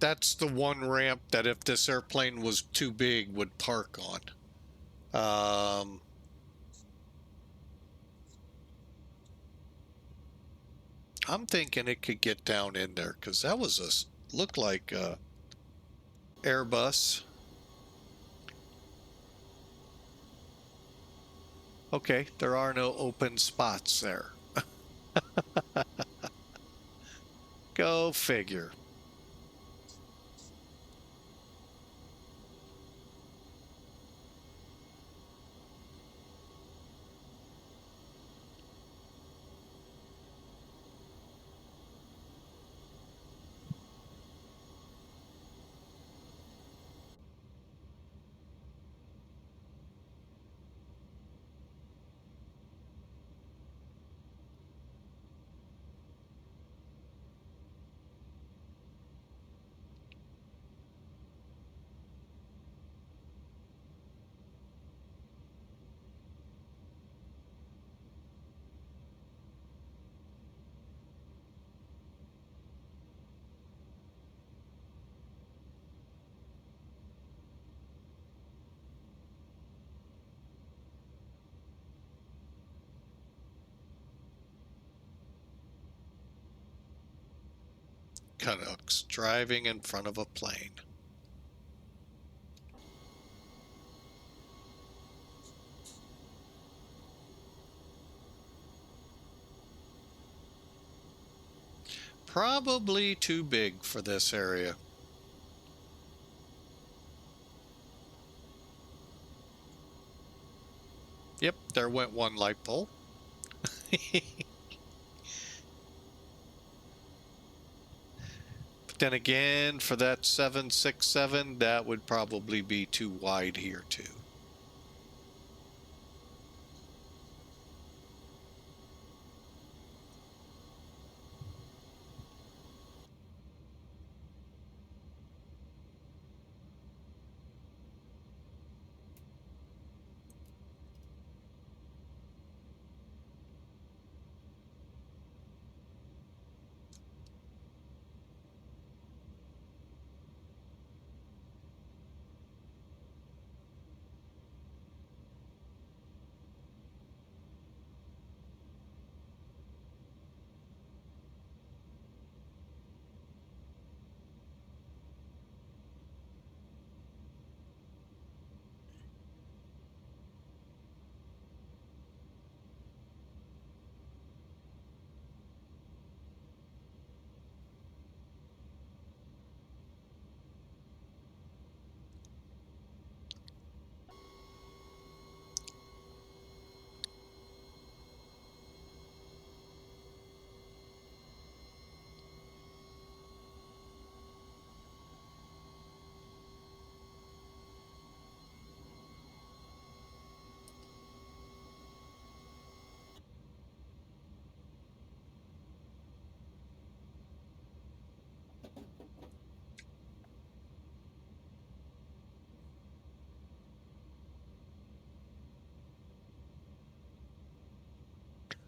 A: That's the one ramp that if this airplane was too big would park on. I'm thinking it could get down in there because that was looked like a Airbus. Okay, there are no open spots there. Go figure. Canucks driving in front of a plane. Probably too big for this area. Yep, there went one light pole. But then again, for that 767, that would probably be too wide here too.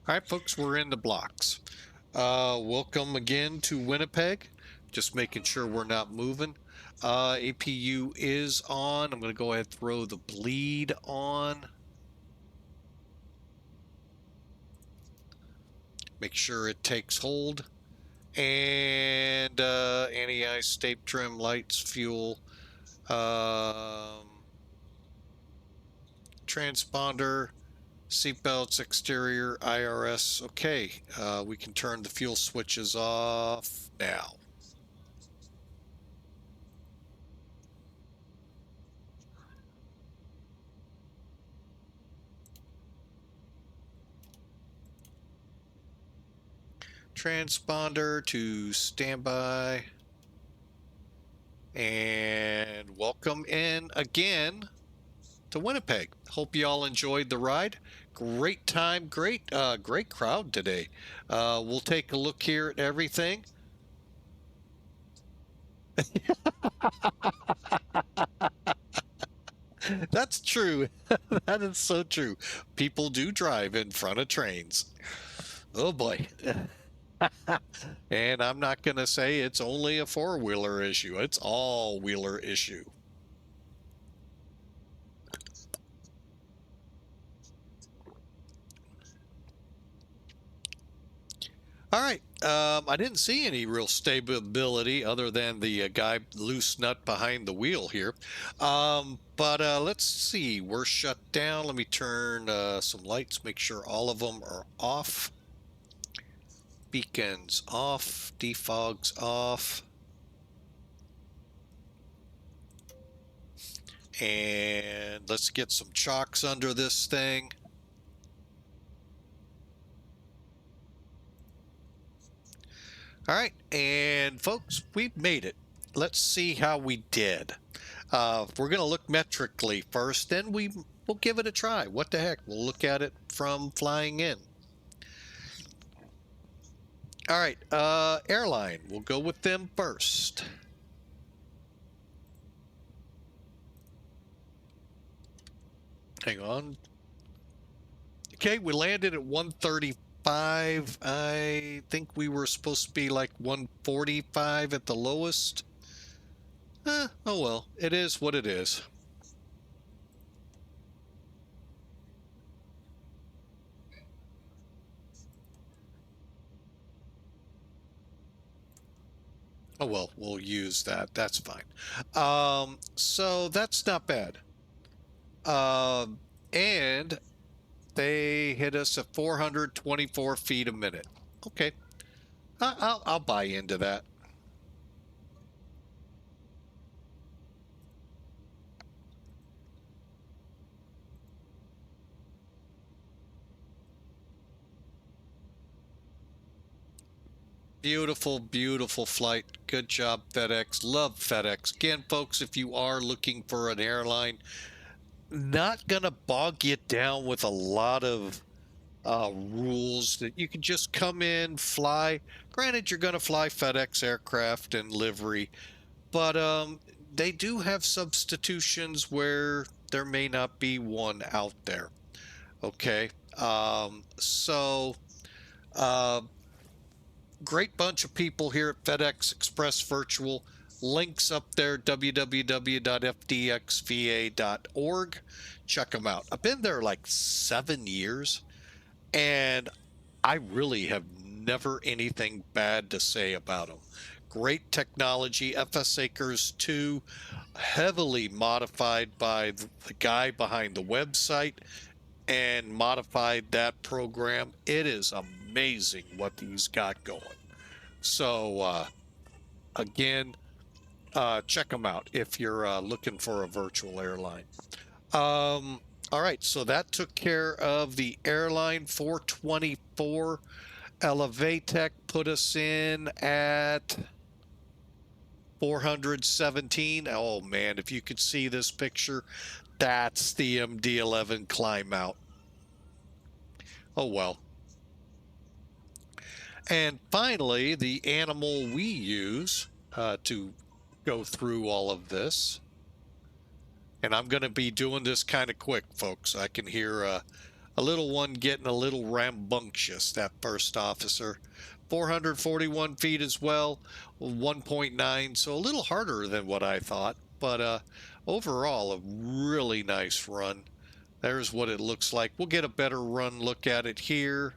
A: All right, folks, we're in the blocks. Welcome again to Winnipeg. Just making sure we're not moving. APU is on. I'm going to go ahead and throw the bleed on. Make sure it takes hold. And anti-ice tape trim, lights, fuel, transponder, seatbelts, exterior, IRS. Okay, we can turn the fuel switches off now. Transponder to standby. And welcome in again to Winnipeg. Hope you all enjoyed the ride. Great time, great crowd today. We'll take a look here at everything. That's true. That is so true. People do drive in front of trains. Oh boy. And I'm not going to say it's only a four-wheeler issue. It's all-wheeler issue. All right. I didn't see any real stability other than the guy loose nut behind the wheel here. But let's see. We're shut down. Let me turn some lights, make sure all of them are off. Beacons off. Defog's off. And let's get some chocks under this thing. All right, and folks, we've made it. Let's see how we did. We're going to look metrically first, then we'll give it a try. What the heck? We'll look at it from flying in. All right, Airline. We'll go with them first. Hang on. Okay, we landed at 135. I think we were supposed to be like 145 at the lowest. Oh well, it is what it is. Oh well, we'll use that. That's fine. So that's not bad. And they hit us at 424 feet a minute. Okay, I'll buy into that. Beautiful, beautiful flight. Good job, FedEx. Love FedEx. Again, folks, if you are looking for an airline, not going to bog you down with a lot of rules that you can just come in, fly. Granted, you're going to fly FedEx aircraft and livery, but they do have substitutions where there may not be one out there. Okay. Great bunch of people here at FedEx Express Virtual. Links up there, www.fdxva.org. Check them out. I've been there like 7 years, and I really have never anything bad to say about them. Great technology. FS Acres 2, heavily modified by the guy behind the website, and modified that program. It is amazing what he's got going. So again, check them out if you're looking for a virtual airline. All right, so that took care of the Airline 424. Elevatech put us in at 417. Oh man, if you could see this picture, that's the MD-11 climb out. Oh well. And finally, the animal we use to go through all of this. And I'm going to be doing this kind of quick, folks. I can hear A little one getting a little rambunctious, that first officer. 441 feet as well, 1.9, so a little harder than what I thought, but overall a really nice run. There's what it looks like. We'll get a better run look at it here.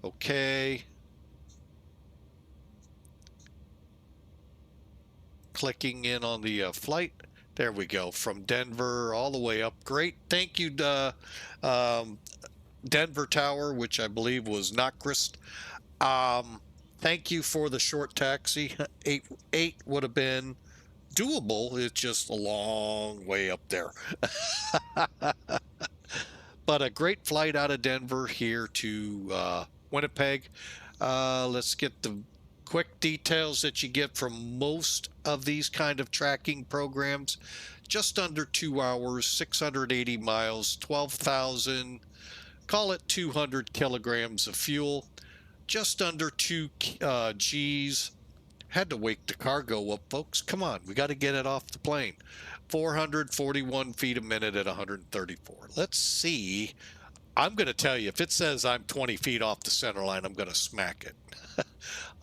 A: Okay. Clicking in on the flight. There we go, from Denver all the way up. Great. Thank you, Denver Tower, which I believe was Nockrist. Thank you for the short taxi. Eight would have been doable. It's just a long way up there. But a great flight out of Denver here to Winnipeg. Let's get the quick details that you get from most of these kind of tracking programs. Just under 2 hours, 680 miles, 12,000, call it 200 kilograms of fuel, just under 2 G's. Had to wake the cargo up, folks. Come on, we got to get it off the plane. 441 feet a minute at 134. Let's see. I'm going to tell you, if it says I'm 20 feet off the center line, I'm going to smack it.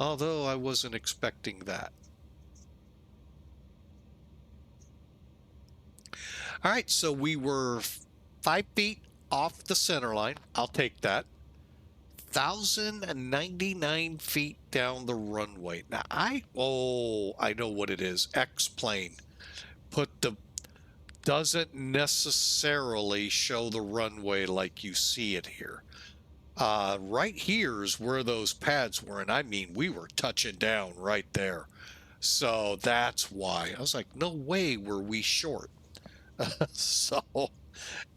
A: Although I wasn't expecting that. All right, so we were 5 feet off the center line. I'll take that. 1,099 feet down the runway. Now, I know what it is. X-plane. Doesn't necessarily show the runway like you see it here. Right here's where those pads were, and I mean, we were touching down right there. So that's why. I was like, no way were we short. So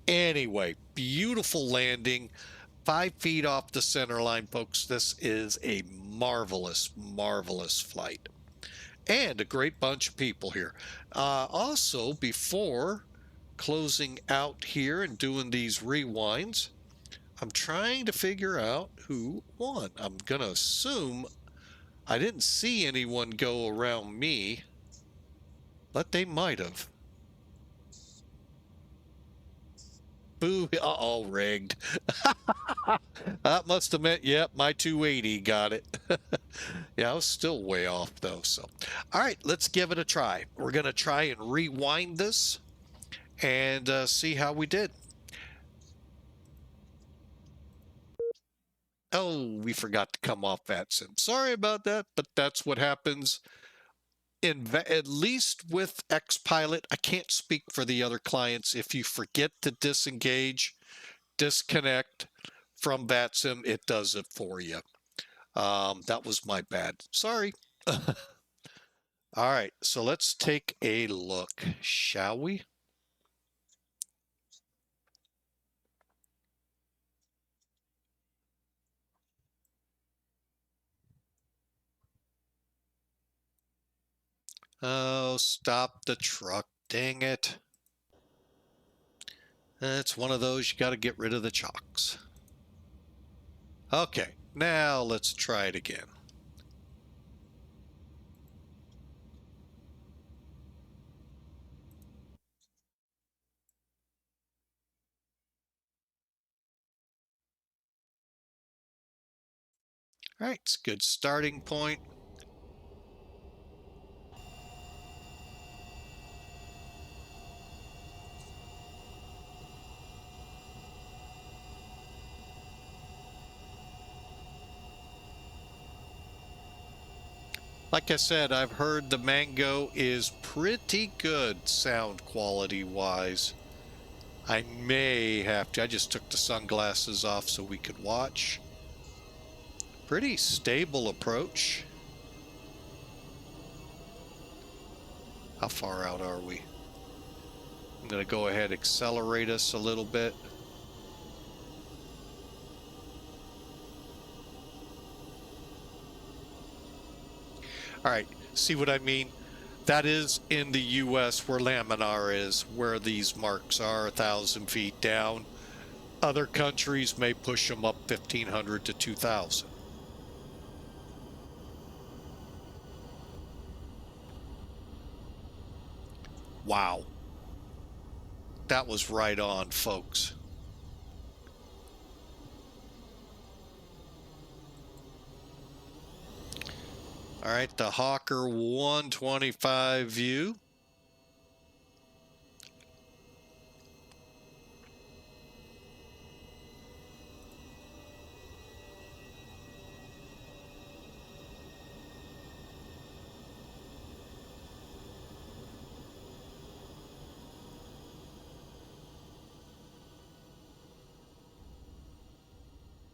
A: anyway, beautiful landing. 5 feet off the center line, folks. This is a marvelous, marvelous flight. And a great bunch of people here. Also, before closing out here and doing these rewinds, I'm trying to figure out who won. I'm going to assume I didn't see anyone go around me, but they might have. Boo, uh-oh, rigged. That must have meant, yep, my 280 got it. Yeah, I was still way off, though. So, all right, let's give it a try. We're going to try and rewind this and see how we did. Oh, we forgot to come off VATSIM. Sorry about that, but that's what happens. At least with XPilot, I can't speak for the other clients. If you forget to disengage, disconnect from VATSIM, it does it for you. That was my bad. Sorry. All right, so let's take a look, shall we? Oh, stop the truck. Dang it. It's one of those, you got to get rid of the chocks. Okay, now let's try it again. All right, it's a good starting point. Like I said, I've heard the Mango is pretty good sound quality wise. I may have to, I just took the sunglasses off so we could watch. Pretty stable approach. How far out are we? I'm going to go ahead and accelerate us a little bit. All right, see what I mean? That is in the U.S. where Laminar is, where these marks are 1,000 feet down. Other countries may push them up 1,500 to 2,000. Wow. That was right on, folks. right, the Hawker 125 view.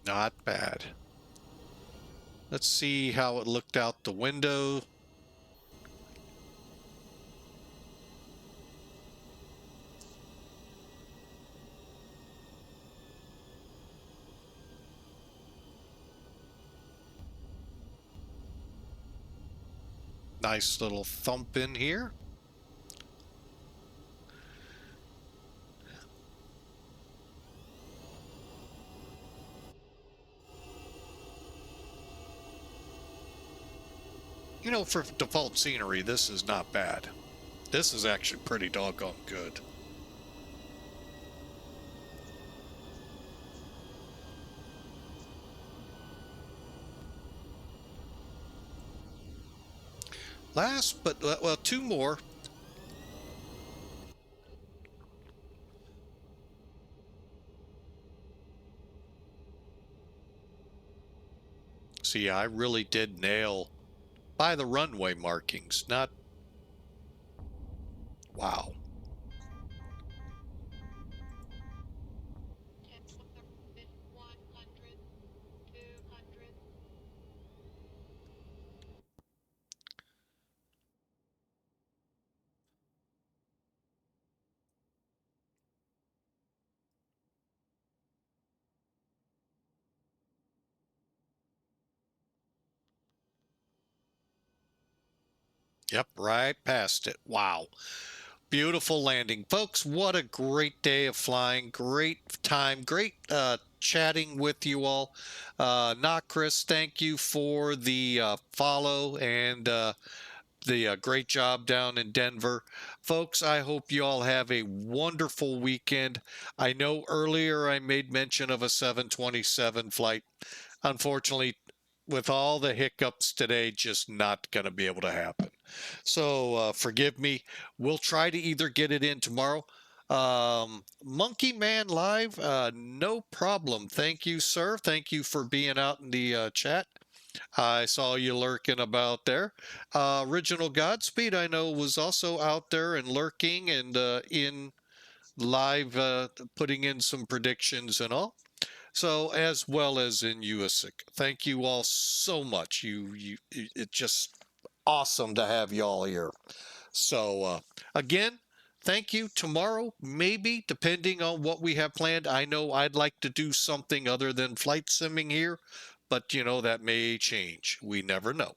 A: Not bad. Let's see how it looked out the window. Nice little thump in here. You know, for default scenery, this is not bad. This is actually pretty doggone good. Last, but, well, two more. See, I really did nail by the runway markings, not... Wow. Yep, right past it. Wow. Beautiful landing. Folks, what a great day of flying. Great time. Great chatting with you all. Not Chris, thank you for the follow and the great job down in Denver. Folks, I hope you all have a wonderful weekend. I know earlier I made mention of a 727 flight. Unfortunately, with all the hiccups today, just not going to be able to happen. So forgive me. We'll try to either get it in tomorrow. Monkey Man Live, no problem. Thank you, sir. Thank you for being out in the chat. I saw you lurking about there. Original Godspeed, I know, was also out there and lurking and in live, putting in some predictions and all. So, as well as in USIC. Thank you all so much. It's just awesome to have you all here. So, again, thank you. Tomorrow, maybe, depending on what we have planned. I know I'd like to do something other than flight simming here, but, you know, that may change. We never know.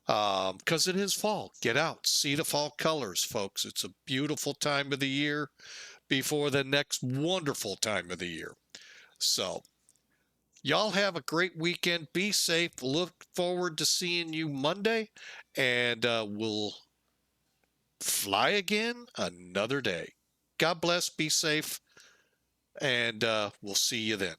A: Because it is fall. Get out. See the fall colors, folks. It's a beautiful time of the year before the next wonderful time of the year. So, y'all have a great weekend. Be safe. Look forward to seeing you Monday, and we'll fly again another day. God bless. Be safe, and we'll see you then.